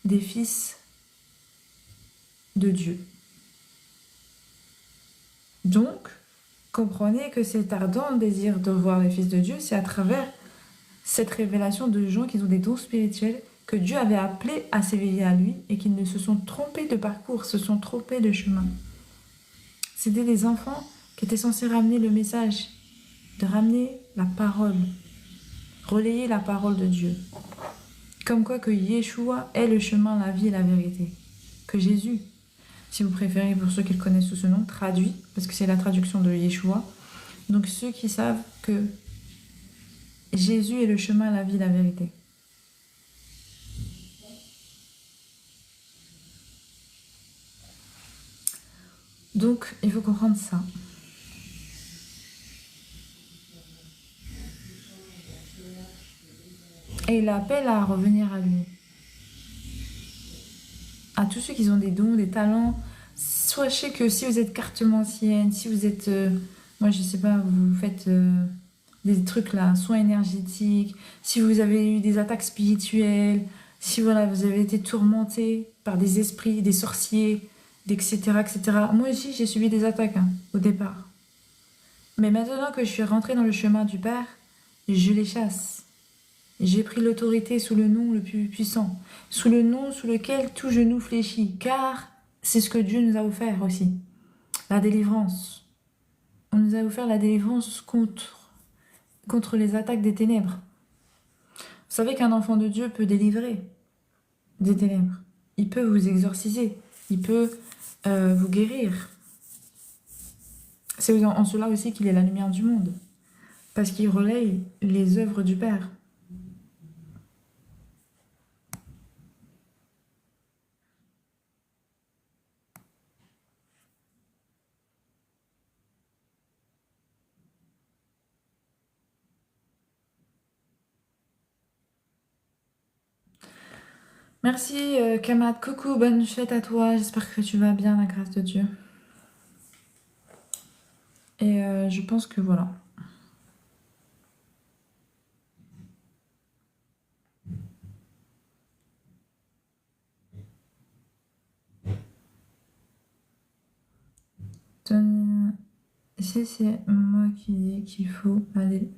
Speaker 1: des fils de Dieu. Donc, comprenez que cet ardent désir de voir les fils de Dieu, c'est à travers cette révélation de gens qui ont des dons spirituels que Dieu avait appelés à s'éveiller à lui et qui ne se sont trompés de parcours, se sont trompés de chemin. C'était des enfants qui étaient censés ramener le message, de ramener la parole, relayer la parole de Dieu. Comme quoi que Yeshua est le chemin, la vie et la vérité. Que Jésus, si vous préférez, pour ceux qui le connaissent sous ce nom, traduit, parce que c'est la traduction de Yeshua. Donc ceux qui savent que Jésus est le chemin, la vie, la vérité. Donc, il faut comprendre ça. Et il appelle à revenir à lui. À tous ceux qui ont des dons, des talents. Sachez que si vous êtes cartomancienne, si vous êtes... moi, je sais pas, vous faites... des trucs là, soins énergétiques, si vous avez eu des attaques spirituelles, si voilà, vous avez été tourmenté par des esprits, des sorciers, etc., etc. Moi aussi, j'ai subi des attaques au départ. Mais maintenant que je suis rentrée dans le chemin du Père, je les chasse. J'ai pris l'autorité sous le nom le plus puissant, sous le nom sous lequel tout genou fléchit, car c'est ce que Dieu nous a offert aussi, la délivrance. On nous a offert la délivrance contre les attaques des ténèbres. Vous savez qu'un enfant de Dieu peut délivrer des ténèbres. Il peut vous exorciser. Il peut vous guérir. C'est en cela aussi qu'il est la lumière du monde. Parce qu'il relaye les œuvres du Père. Merci Kamat, coucou, bonne fête à toi, j'espère que tu vas bien, la grâce de Dieu. Et je pense que voilà. C'est moi qui dis qu'il faut aller...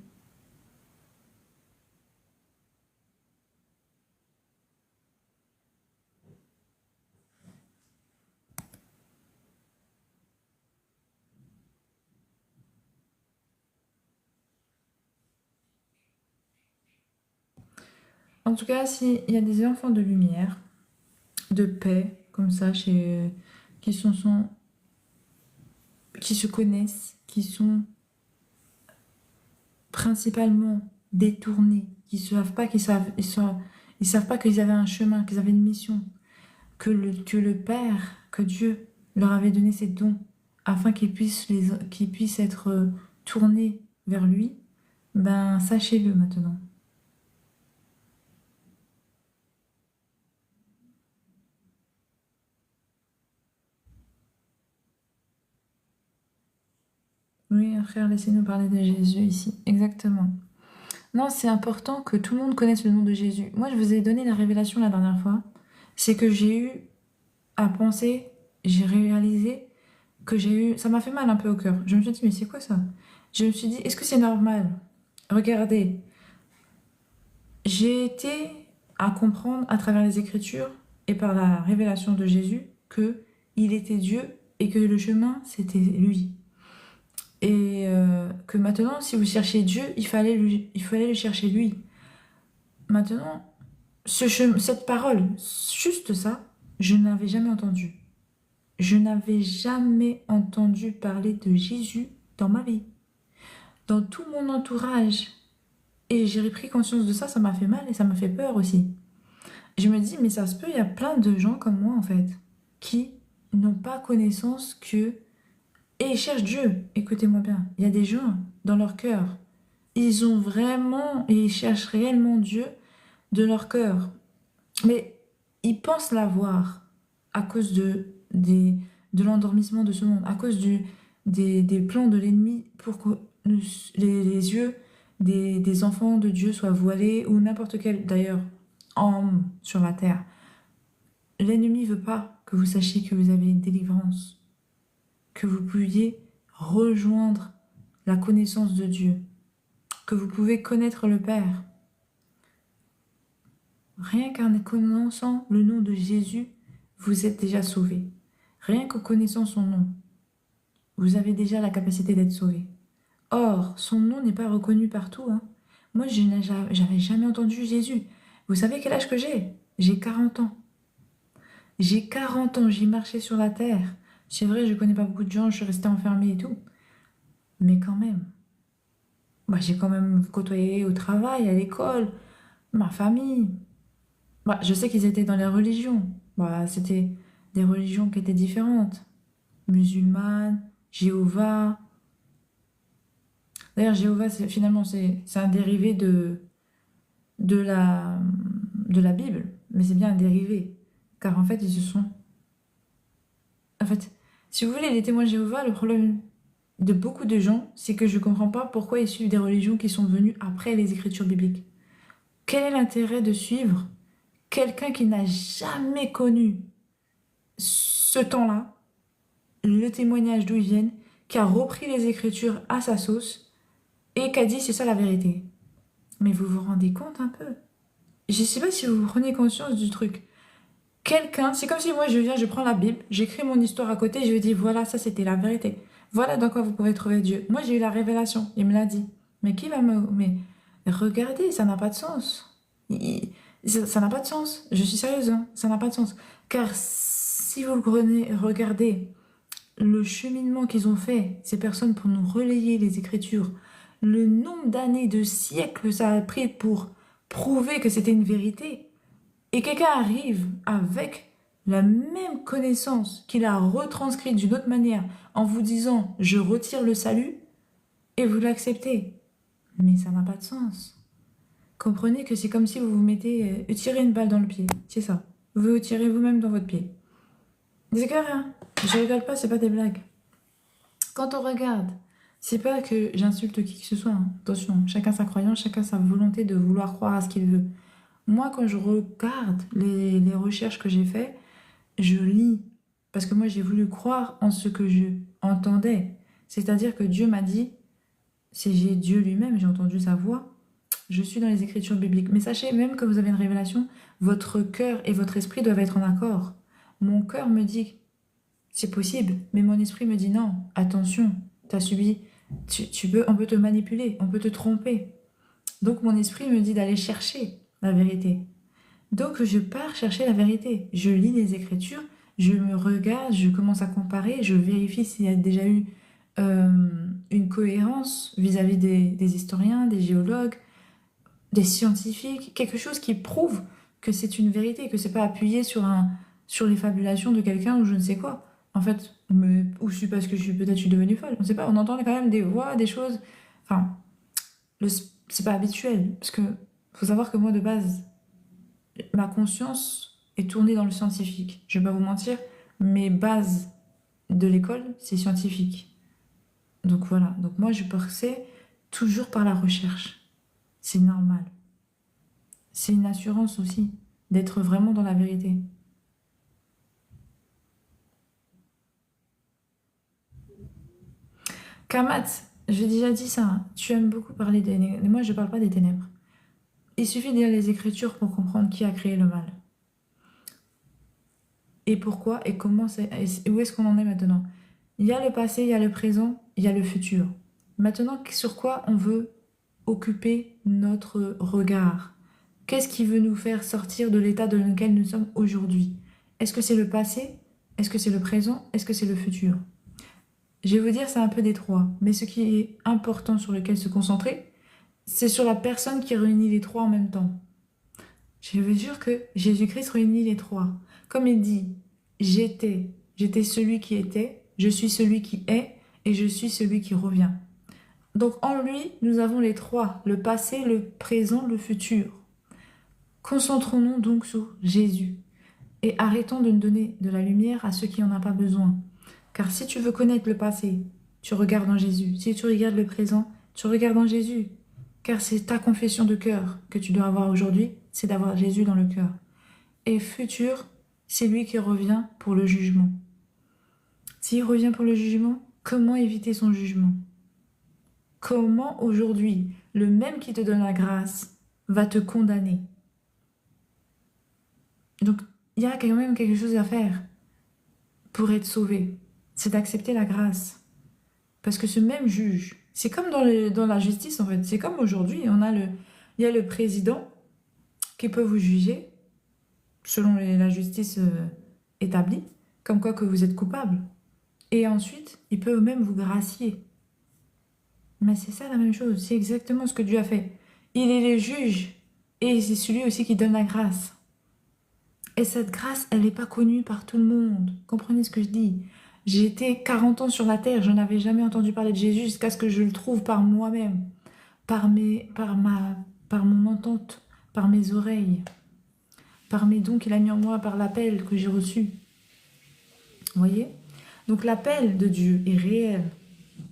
Speaker 1: En tout cas, s'il y a des enfants de lumière, de paix, comme ça, qui se connaissent, qui sont principalement détournés, qui savent pas ils savent pas qu'ils avaient un chemin, qu'ils avaient une mission, que le Père, que Dieu leur avait donné ces dons afin qu'ils puissent être tournés vers lui, ben sachez-le maintenant. Oui, frère, laissez-nous parler de Jésus ici. Exactement. Non, c'est important que tout le monde connaisse le nom de Jésus. Moi, je vous ai donné la révélation la dernière fois. C'est que j'ai eu à penser, j'ai réalisé que j'ai eu... Ça m'a fait mal un peu au cœur. Je me suis dit, mais c'est quoi ça? Je me suis dit, est-ce que c'est normal? Regardez, j'ai été à comprendre à travers les Écritures et par la révélation de Jésus que il était Dieu et que le chemin, c'était lui. Et que maintenant, si vous cherchez Dieu, il fallait le chercher lui. Maintenant, cette parole, juste ça, je n'avais jamais entendu. Je n'avais jamais entendu parler de Jésus dans ma vie, dans tout mon entourage. Et j'ai pris conscience de ça, ça m'a fait mal et ça m'a fait peur aussi. Je me dis, mais ça se peut, il y a plein de gens comme moi en fait, qui n'ont pas connaissance que... Et ils cherchent Dieu, écoutez-moi bien. Il y a des gens dans leur cœur, ils ont vraiment, et ils cherchent réellement Dieu de leur cœur. Mais ils pensent l'avoir à cause de l'endormissement de ce monde, à cause des plans de l'ennemi pour que les yeux des enfants de Dieu soient voilés ou n'importe quel, d'ailleurs, homme sur la terre. L'ennemi ne veut pas que vous sachiez que vous avez une délivrance, que vous pouviez rejoindre la connaissance de Dieu, que vous pouvez connaître le Père. Rien qu'en connaissant le nom de Jésus, vous êtes déjà sauvé. Rien qu'en connaissant son nom, vous avez déjà la capacité d'être sauvé. Or, son nom n'est pas reconnu partout. Hein. Moi, j'avais jamais entendu Jésus. Vous savez quel âge que j'ai? J'ai 40 ans. J'ai 40 ans, j'ai marché sur la terre. C'est vrai, je connais pas beaucoup de gens, je suis restée enfermée et tout. Mais quand même, bah, j'ai quand même côtoyé au travail, à l'école, ma famille. Bah, je sais qu'ils étaient dans les religions. Bah, c'était des religions qui étaient différentes. Musulmanes, Jéhovah. D'ailleurs, Jéhovah, finalement, c'est un dérivé de la, de la Bible. Mais c'est bien un dérivé. Car en fait, ils se sont... En fait, si vous voulez, les témoins de Jéhovah, le problème de beaucoup de gens, c'est que je ne comprends pas pourquoi ils suivent des religions qui sont venues après les écritures bibliques. Quel est l'intérêt de suivre quelqu'un qui n'a jamais connu ce temps-là, le témoignage d'où ils viennent, qui a repris les écritures à sa sauce et qui a dit c'est ça la vérité. Mais vous vous rendez compte un peu? Je ne sais pas si vous prenez conscience du truc. Quelqu'un, c'est comme si moi je viens, je prends la Bible, j'écris mon histoire à côté, je lui dis voilà, ça c'était la vérité. Voilà dans quoi vous pouvez trouver Dieu. Moi j'ai eu la révélation, il me l'a dit. Mais qui va me... Mais regardez, ça n'a pas de sens. Ça n'a pas de sens. Je suis sérieuse, hein, ça n'a pas de sens. Car si vous regardez le cheminement qu'ils ont fait, ces personnes, pour nous relayer les Écritures, le nombre d'années, de siècles que ça a pris pour prouver que c'était une vérité, et quelqu'un arrive avec la même connaissance qu'il a retranscrite d'une autre manière en vous disant « je retire le salut » et vous l'acceptez. Mais ça n'a pas de sens. Comprenez que c'est comme si vous vous mettez tirez une balle dans le pied. C'est ça. Vous vous tirez vous-même dans votre pied. C'est clair, hein? Je rigole pas, c'est pas des blagues. Quand on regarde, c'est pas que j'insulte qui que ce soit. Hein. Attention, chacun sa croyance, chacun sa volonté de vouloir croire à ce qu'il veut. Moi, quand je regarde les recherches que j'ai faites, je lis. Parce que moi, j'ai voulu croire en ce que je entendais. C'est-à-dire que Dieu m'a dit, si j'ai Dieu lui-même, j'ai entendu sa voix, je suis dans les écritures bibliques. Mais sachez, même que vous avez une révélation, votre cœur et votre esprit doivent être en accord. Mon cœur me dit, c'est possible, mais mon esprit me dit, non, attention, tu as subi, on peut te manipuler, on peut te tromper. Donc mon esprit me dit d'aller chercher la vérité. Donc je pars chercher la vérité. Je lis les Écritures, je me regarde, je commence à comparer, je vérifie s'il y a déjà eu une cohérence vis-à-vis des historiens, des géologues, des scientifiques, quelque chose qui prouve que c'est une vérité, que c'est pas appuyé sur les fabulations de quelqu'un ou je ne sais quoi. En fait, ou je suis parce que peut-être je suis devenue folle, on ne sait pas, on entend quand même des voix, des choses. Enfin, c'est pas habituel, parce que faut savoir que moi, de base, ma conscience est tournée dans le scientifique. Je vais pas vous mentir, mes bases de l'école, c'est scientifique. Donc voilà, donc moi, je pensais toujours par la recherche. C'est normal. C'est une assurance aussi d'être vraiment dans la vérité. Kamat, j'ai déjà dit ça, hein, tu aimes beaucoup parler des ténèbres. Mais moi, je ne parle pas des ténèbres. Il suffit de lire les Écritures pour comprendre qui a créé le mal. Et pourquoi, et comment, et où est-ce qu'on en est maintenant. Il y a le passé, il y a le présent, il y a le futur. Maintenant, sur quoi on veut occuper notre regard? Qu'est-ce qui veut nous faire sortir de l'état dans lequel nous sommes aujourd'hui? Est-ce que c'est le passé? Est-ce que c'est le présent? Est-ce que c'est le futur? Je vais vous dire, c'est un peu des trois. Mais ce qui est important sur lequel se concentrer, c'est sur la personne qui réunit les trois en même temps. Je veux dire que Jésus-Christ réunit les trois. Comme il dit, j'étais celui qui était, je suis celui qui est, et je suis celui qui revient. Donc en lui, nous avons les trois, le passé, le présent, le futur. Concentrons-nous donc sur Jésus et arrêtons de nous donner de la lumière à ceux qui n'en ont pas besoin. Car si tu veux connaître le passé, tu regardes en Jésus. Si tu regardes le présent, tu regardes en Jésus. Car c'est ta confession de cœur que tu dois avoir aujourd'hui, c'est d'avoir Jésus dans le cœur. Et futur, c'est lui qui revient pour le jugement. S'il revient pour le jugement, comment éviter son jugement? Comment aujourd'hui, le même qui te donne la grâce va te condamner? Donc, il y a quand même quelque chose à faire pour être sauvé. C'est d'accepter la grâce. Parce que ce même juge, c'est comme dans la justice en fait, c'est comme aujourd'hui, il y a le président qui peut vous juger selon la justice établie, comme quoi que vous êtes coupable. Et ensuite, il peut même vous gracier. Mais c'est ça la même chose, c'est exactement ce que Dieu a fait. Il est le juge et c'est celui aussi qui donne la grâce. Et cette grâce, elle n'est pas connue par tout le monde. Comprenez ce que je dis? J'ai été 40 ans sur la terre, je n'avais jamais entendu parler de Jésus jusqu'à ce que je le trouve par moi-même, par mon entente, par mes oreilles, par mes dons qu'il a mis en moi, par l'appel que j'ai reçu. Vous voyez? Donc l'appel de Dieu est réel,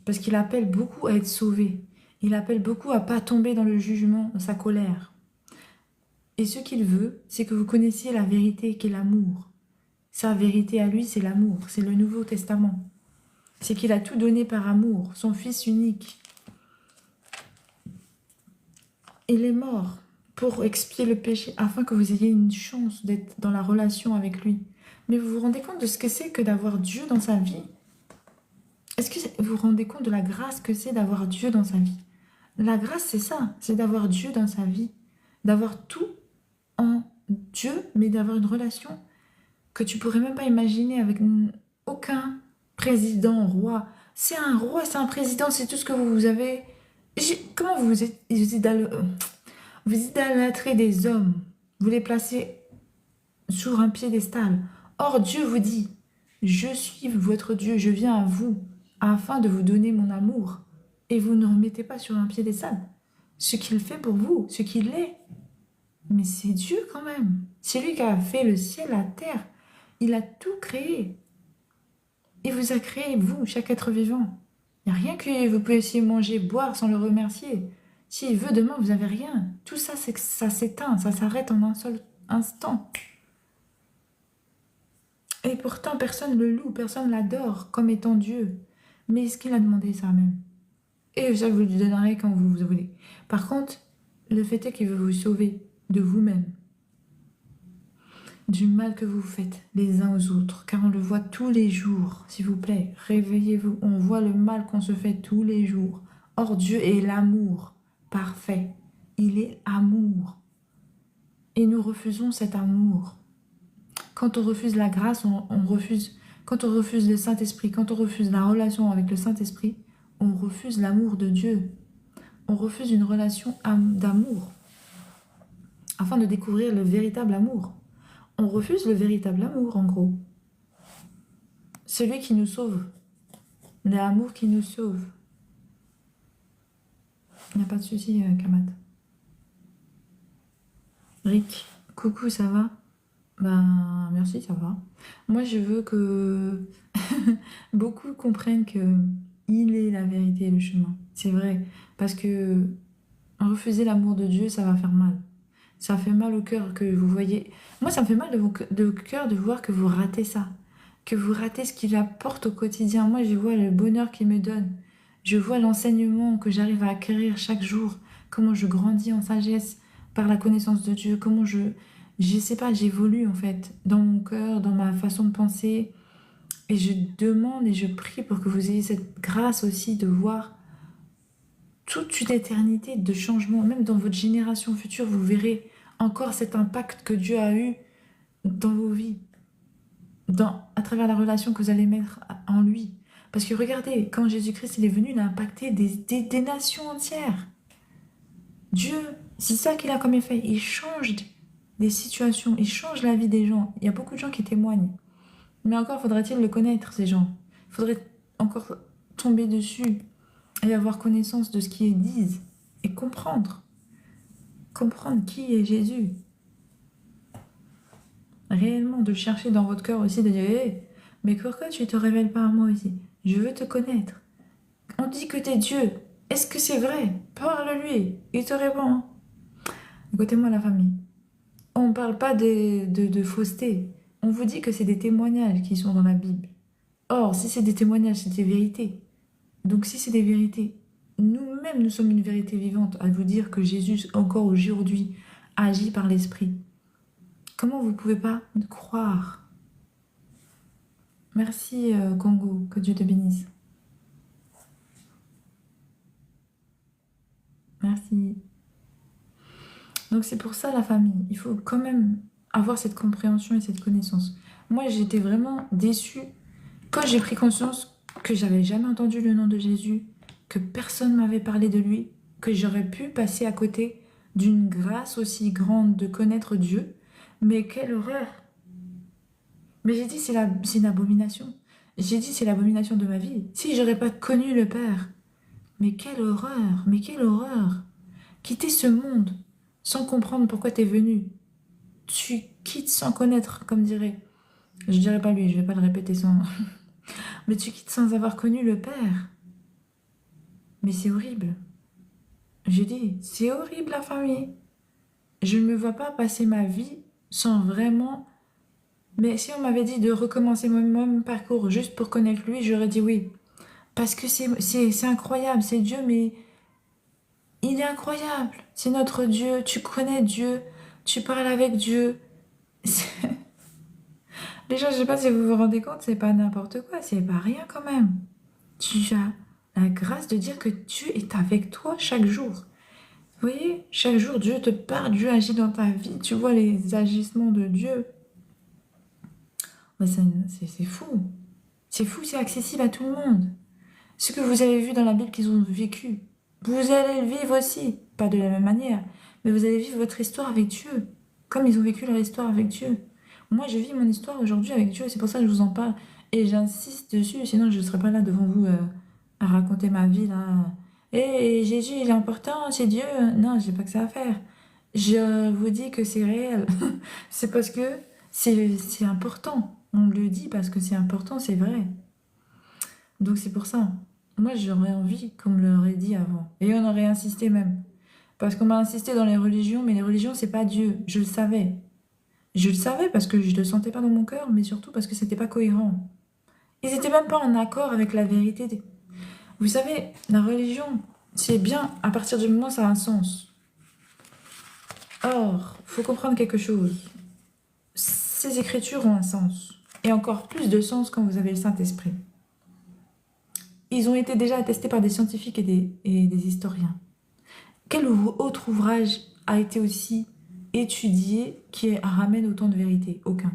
Speaker 1: parce qu'il appelle beaucoup à être sauvé. Il appelle beaucoup à ne pas tomber dans le jugement, dans sa colère. Et ce qu'il veut, c'est que vous connaissiez la vérité qui est l'amour. Sa vérité à lui, c'est l'amour, c'est le Nouveau Testament. C'est qu'il a tout donné par amour, son Fils unique. Il est mort pour expier le péché, afin que vous ayez une chance d'être dans la relation avec lui. Mais vous vous rendez compte de ce que c'est que d'avoir Dieu dans sa vie? Est-ce que vous vous rendez compte de la grâce que c'est d'avoir Dieu dans sa vie? La grâce, c'est ça, c'est d'avoir Dieu dans sa vie. D'avoir tout en Dieu, mais d'avoir une relation que tu pourrais même pas imaginer avec aucun président, roi. C'est un roi, c'est un président, c'est tout ce que vous avez. Comment vous idolâtrez des hommes, vous les placez sur un piédestal. Or Dieu vous dit, je suis votre Dieu, je viens à vous afin de vous donner mon amour. Et vous ne remettez pas sur un piédestal ce qu'il fait pour vous, ce qu'il est. Mais c'est Dieu quand même. C'est lui qui a fait le ciel, la terre. Il a tout créé. Il vous a créé, vous, chaque être vivant. Il n'y a rien que vous puissiez manger, boire sans le remercier. S'il veut, demain, vous n'avez rien. Tout ça, c'est que ça s'éteint, ça s'arrête en un seul instant. Et pourtant, personne ne le loue, personne ne l'adore comme étant Dieu. Mais est-ce qu'il a demandé ça même? Et ça, vous lui donnerez quand vous voulez. Par contre, le fait est qu'il veut vous sauver de vous-même, du mal que vous faites les uns aux autres, car on le voit tous les jours. S'il vous plaît, réveillez-vous. On voit le mal qu'on se fait tous les jours. Or, Dieu est l'amour parfait. Il est amour. Et nous refusons cet amour. Quand on refuse la grâce, on refuse. Quand on refuse le Saint-Esprit, quand on refuse la relation avec le Saint-Esprit, on refuse l'amour de Dieu. On refuse une relation d'amour afin de découvrir le véritable amour. On refuse le véritable amour, en gros. celui qui nous sauve, l'amour qui nous sauve. Il n'y a pas de souci, Kamat. Rick, coucou, ça va? Ben, merci, ça va. Moi, je veux que beaucoup comprennent que il est la vérité et le chemin. C'est vrai, parce que refuser l'amour de Dieu, ça va faire mal. Ça fait mal au cœur que vous voyez. Moi, ça me fait mal de cœur de voir que vous ratez ça, que vous ratez ce qu'il apporte au quotidien. Moi, je vois le bonheur qu'il me donne. Je vois l'enseignement que j'arrive à acquérir chaque jour, comment je grandis en sagesse par la connaissance de Dieu, comment je sais pas, j'évolue en fait dans mon cœur, dans ma façon de penser. Et je demande et je prie pour que vous ayez cette grâce aussi de voir toute une éternité de changement, même dans votre génération future, vous verrez encore cet impact que Dieu a eu dans vos vies, à travers la relation que vous allez mettre en lui. Parce que regardez, quand Jésus-Christ il est venu, il a impacté des nations entières. Dieu, c'est ça qu'il a comme effet. Il change des situations, il change la vie des gens. Il y a beaucoup de gens qui témoignent. Mais encore faudrait-il le connaître, ces gens. Il faudrait encore tomber dessus et avoir connaissance de ce qu'ils disent et comprendre. Comprendre qui est Jésus. Réellement, de le chercher dans votre cœur aussi, de dire hey, mais pourquoi tu te révèles pas à moi aussi? Je veux te connaître. On dit que t'es Dieu. Est-ce que c'est vrai? Parle-lui. Il te répond. Écoutez-moi, la famille. On ne parle pas de fausseté. On vous dit que c'est des témoignages qui sont dans la Bible. Or, si c'est des témoignages, c'est des vérités. Donc, si c'est des vérités, nous-mêmes, nous sommes une vérité vivante à vous dire que Jésus, encore aujourd'hui, agit par l'Esprit. Comment vous ne pouvez pas croire? Merci, Congo. Que Dieu te bénisse. Merci. Donc, c'est pour ça, la famille. Il faut quand même avoir cette compréhension et cette connaissance. Moi, j'étais vraiment déçue quand j'ai pris conscience que j'avais jamais entendu le nom de Jésus, que personne m'avait parlé de lui, que j'aurais pu passer à côté d'une grâce aussi grande de connaître Dieu. Mais quelle horreur! Mais j'ai dit, c'est une abomination. J'ai dit, c'est l'abomination de ma vie. Si j'aurais pas connu le Père. Mais quelle horreur! Mais quelle horreur! Quitter ce monde sans comprendre pourquoi tu es venu. Tu quittes sans connaître, comme dirait. Je dirais pas lui, je vais pas le répéter sans. Mais tu quittes sans avoir connu le Père. Mais c'est horrible. J'ai dit, c'est horrible la famille. Je ne me vois pas passer ma vie sans vraiment... Mais si on m'avait dit de recommencer mon même parcours juste pour connaître lui, j'aurais dit oui. Parce que c'est incroyable, c'est Dieu, mais il est incroyable. C'est notre Dieu, tu connais Dieu, tu parles avec Dieu. Les gens, je sais pas si vous vous rendez compte, c'est pas n'importe quoi, c'est pas rien quand même. Tu as la grâce de dire que Dieu est avec toi chaque jour. Vous voyez, chaque jour, Dieu te parle, Dieu agit dans ta vie, tu vois les agissements de Dieu. C'est fou. C'est fou, c'est accessible à tout le monde. Ce que vous avez vu dans la Bible qu'ils ont vécu, vous allez le vivre aussi. Pas de la même manière, mais vous allez vivre votre histoire avec Dieu, comme ils ont vécu leur histoire avec Dieu. Moi, je vis mon histoire aujourd'hui avec Dieu, c'est pour ça que je vous en parle. Et j'insiste dessus, sinon je ne serais pas là devant vous à raconter ma vie, là. Et Jésus, il est important, c'est Dieu. Non, j'ai pas que ça à faire. Je vous dis que c'est réel. C'est parce que c'est important. On le dit parce que c'est important, c'est vrai. Donc c'est pour ça. Moi, j'aurais envie qu'on me l'aurait dit avant. Et on aurait insisté même. Parce qu'on m'a insisté dans les religions, mais les religions, c'est pas Dieu. Je le savais. Je le savais parce que je le sentais pas dans mon cœur, mais surtout parce que c'était pas cohérent. Ils étaient même pas en accord avec la vérité. Vous savez, la religion, c'est bien à partir du moment où ça a un sens. Or, faut comprendre quelque chose. Ces écritures ont un sens. Et encore plus de sens quand vous avez le Saint-Esprit. Ils ont été déjà attestés par des scientifiques et des historiens. Quel autre ouvrage a été aussi étudié qui ramène autant de vérité? Aucun.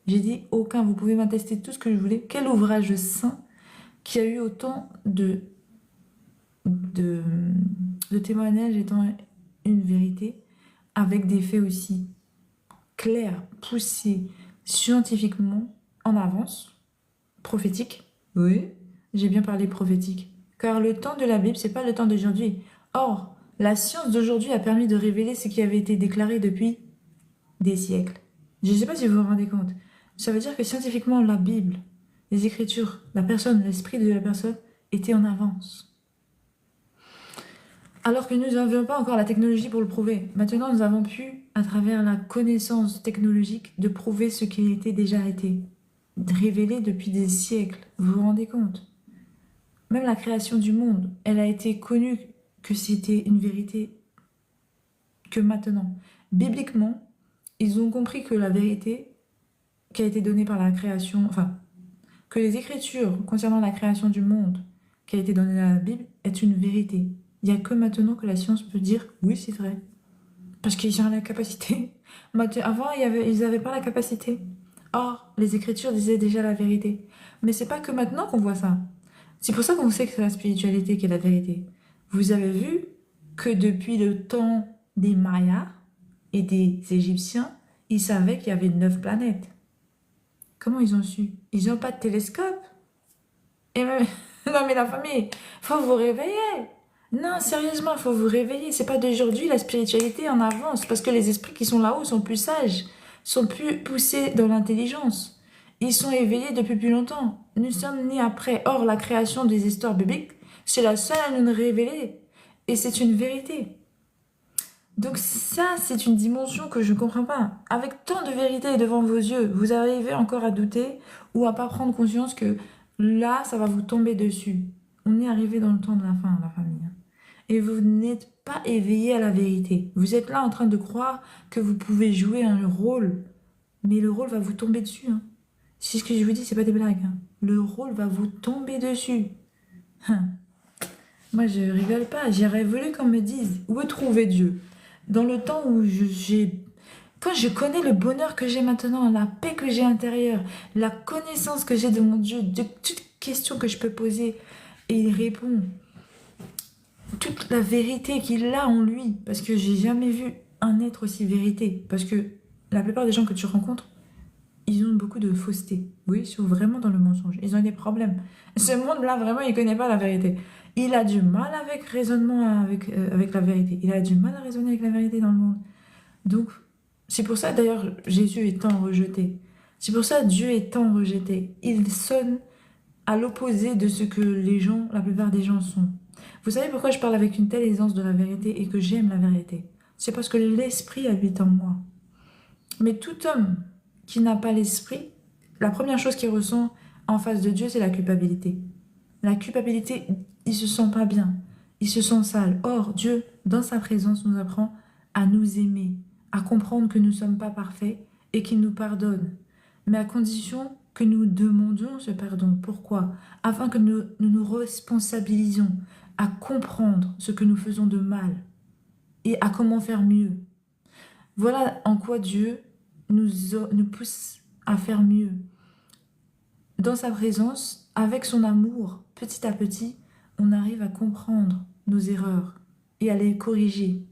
Speaker 1: J'ai dit aucun. Vous pouvez m'attester tout ce que je voulais. Quel ouvrage saint qui a eu autant de témoignages étant une vérité avec des faits aussi clairs, poussés scientifiquement en avance, prophétique. Oui, j'ai bien parlé prophétique. Car le temps de la Bible, c'est pas le temps d'aujourd'hui. Or, la science d'aujourd'hui a permis de révéler ce qui avait été déclaré depuis des siècles. Je ne sais pas si vous vous rendez compte. Ça veut dire que scientifiquement, la Bible, les Écritures, la personne, l'esprit de la personne était en avance. Alors que nous n'avions pas encore la technologie pour le prouver. Maintenant, nous avons pu, à travers la connaissance technologique, de prouver ce qui était déjà été révélé depuis des siècles. Vous vous rendez compte? Même la création du monde, elle a été connue que c'était une vérité que maintenant. Bibliquement, ils ont compris que la vérité qui a été donnée par la création, enfin, que les Écritures concernant la création du monde qui a été donnée dans la Bible est une vérité. Il n'y a que maintenant que la science peut dire oui, c'est vrai. Parce qu'ils ont la capacité. Avant, ils n'avaient pas la capacité. Or, les Écritures disaient déjà la vérité. Mais c'est pas que maintenant qu'on voit ça. C'est pour ça qu'on sait que c'est la spiritualité qui est la vérité. Vous avez vu que depuis le temps des Mayas et des Égyptiens, ils savaient qu'il y avait 9 planètes. Comment ils ont su? Ils n'ont pas de télescope. Et même... Non mais la famille, faut vous réveiller. Non, sérieusement, il faut vous réveiller. C'est pas d'aujourd'hui, la spiritualité en avance. Parce que les esprits qui sont là-haut sont plus sages, sont plus poussés dans l'intelligence. Ils sont éveillés depuis plus longtemps. Nous sommes nés après. Or, la création des histoires bibliques, c'est la seule à nous révéler. Et c'est une vérité. Donc ça, c'est une dimension que je ne comprends pas. Avec tant de vérité devant vos yeux, vous arrivez encore à douter ou à pas prendre conscience que là, ça va vous tomber dessus. On est arrivé dans le temps de la fin, la famille. Et vous n'êtes pas éveillé à la vérité. Vous êtes là en train de croire que vous pouvez jouer un rôle, mais le rôle va vous tomber dessus. Hein. C'est ce que je vous dis, c'est pas des blagues. Hein. Le rôle va vous tomber dessus. Hein. Moi, je rigole pas. J'aurais voulu qu'on me dise où trouver Dieu. Dans le temps où quand je connais le bonheur que j'ai maintenant, la paix que j'ai intérieure, la connaissance que j'ai de mon Dieu, de toutes questions que je peux poser, et il répond. Toute la vérité qu'il a en lui, parce que j'ai jamais vu un être aussi vérité. Parce que la plupart des gens que tu rencontres, ils ont beaucoup de fausseté. Oui, ils sont vraiment dans le mensonge. Ils ont des problèmes. Ce monde-là, vraiment, il connaît pas la vérité. Il a du mal avec raisonnement avec la vérité. Il a du mal à raisonner avec la vérité dans le monde. Donc, c'est pour ça, d'ailleurs, Jésus est tant rejeté. C'est pour ça, Dieu est tant rejeté. Il sonne à l'opposé de ce que les gens, la plupart des gens sont. Vous savez pourquoi je parle avec une telle aisance de la vérité et que j'aime la vérité? C'est parce que l'esprit habite en moi. Mais tout homme qui n'a pas l'esprit, la première chose qu'il ressent en face de Dieu, c'est la culpabilité. La culpabilité, il se sent pas bien, il se sent sale. Or, Dieu, dans sa présence, nous apprend à nous aimer, à comprendre que nous ne sommes pas parfaits et qu'il nous pardonne. Mais à condition que nous demandions ce pardon. Pourquoi? Afin que nous nous responsabilisions à comprendre ce que nous faisons de mal et à comment faire mieux. Voilà en quoi Dieu nous pousse à faire mieux. Dans sa présence, avec son amour, petit à petit, on arrive à comprendre nos erreurs et à les corriger.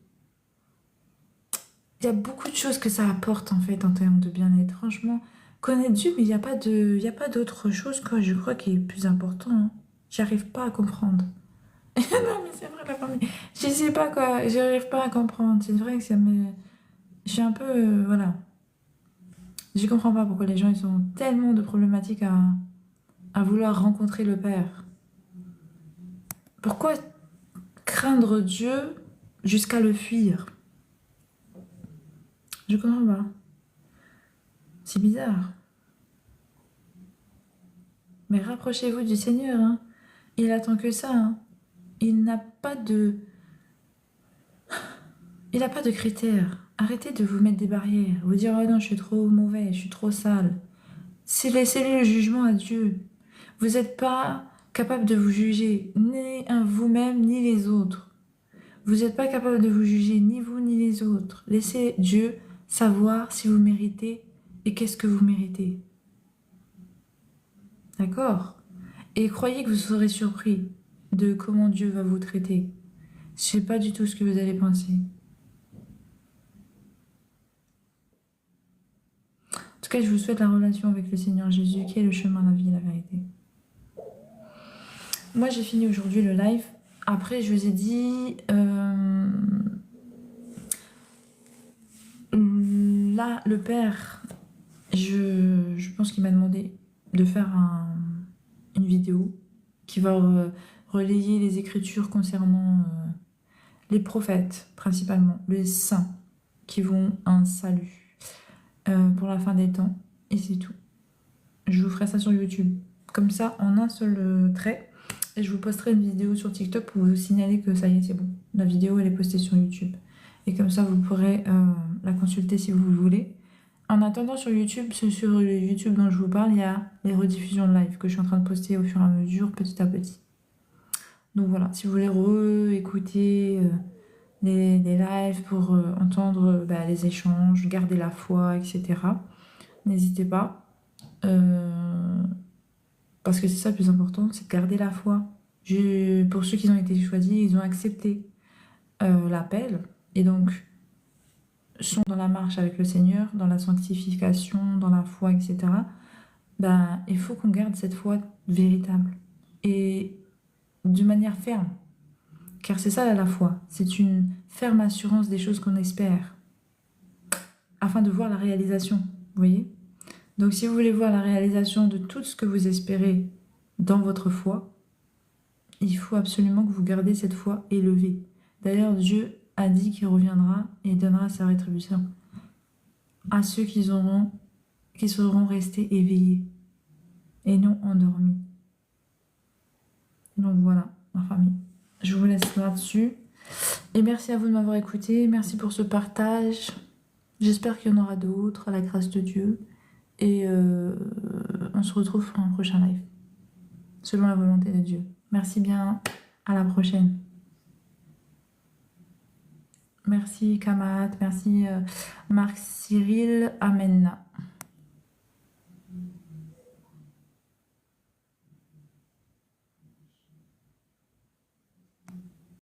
Speaker 1: Il y a beaucoup de choses que ça apporte en fait en termes de bien-être. Franchement, connaître Dieu, mais il n'y a pas d'autre chose, quoi, je crois, qui est plus important. Hein. J'arrive pas à comprendre. Non, mais c'est vrai, la famille. Je sais pas quoi, j'arrive pas à comprendre. C'est vrai que ça me. Je suis un peu. Voilà. Je comprends pas pourquoi les gens ils ont tellement de problématiques à vouloir rencontrer le Père. Pourquoi craindre Dieu jusqu'à le fuir? Je comprends pas. C'est bizarre. Mais rapprochez-vous du Seigneur. Hein. Il attend que ça. Hein. Il n'a pas de. Il n'a pas de critères. Arrêtez de vous mettre des barrières. Vous dire, oh non, je suis trop mauvais, je suis trop sale. C'est laisser le jugement à Dieu. Vous n'êtes pas capable de vous juger, ni vous-même, ni les autres. Vous n'êtes pas capable de vous juger, ni vous, ni les autres. Laissez Dieu savoir si vous méritez et qu'est-ce que vous méritez. D'accord? Et croyez que vous serez surpris de comment Dieu va vous traiter. Je ne sais pas du tout ce que vous allez penser. De tout cas, je vous souhaite la relation avec le Seigneur Jésus, qui est le chemin, la vie et la vérité. Moi, j'ai fini aujourd'hui le live. Après, je vous ai dit... là, le père, je pense qu'il m'a demandé de faire une vidéo qui va relayer les écritures concernant les prophètes, principalement, les saints, qui vont à un salut pour la fin des temps. Et c'est tout. Je vous ferai ça sur YouTube. Comme ça, en un seul trait. Et je vous posterai une vidéo sur TikTok pour vous signaler que ça y est, c'est bon. La vidéo, elle est postée sur YouTube. Et comme ça, vous pourrez la consulter si vous le voulez. En attendant, sur YouTube, sur le YouTube dont je vous parle, il y a les rediffusions de live que je suis en train de poster au fur et à mesure, petit à petit. Donc voilà, si vous voulez réécouter les lives pour entendre les échanges, garder la foi, etc., n'hésitez pas. Parce que c'est ça le plus important, c'est de garder la foi. Pour ceux qui ont été choisis, ils ont accepté l'appel et donc sont dans la marche avec le Seigneur, dans la sanctification, dans la foi, etc. Il faut qu'on garde cette foi véritable et de manière ferme. Car c'est ça la foi, c'est une ferme assurance des choses qu'on espère, afin de voir la réalisation, vous voyez ? Donc si vous voulez voir la réalisation de tout ce que vous espérez dans votre foi, il faut absolument que vous gardez cette foi élevée. D'ailleurs, Dieu a dit qu'il reviendra et donnera sa rétribution à ceux qui seront restés éveillés et non endormis. Donc voilà, ma famille. Je vous laisse là-dessus. Et merci à vous de m'avoir écouté. Merci pour ce partage. J'espère qu'il y en aura d'autres, à la grâce de Dieu. Et on se retrouve pour un prochain live, selon la volonté de Dieu. Merci bien, à la prochaine. Merci Kamat, merci Marc Cyril, Amen.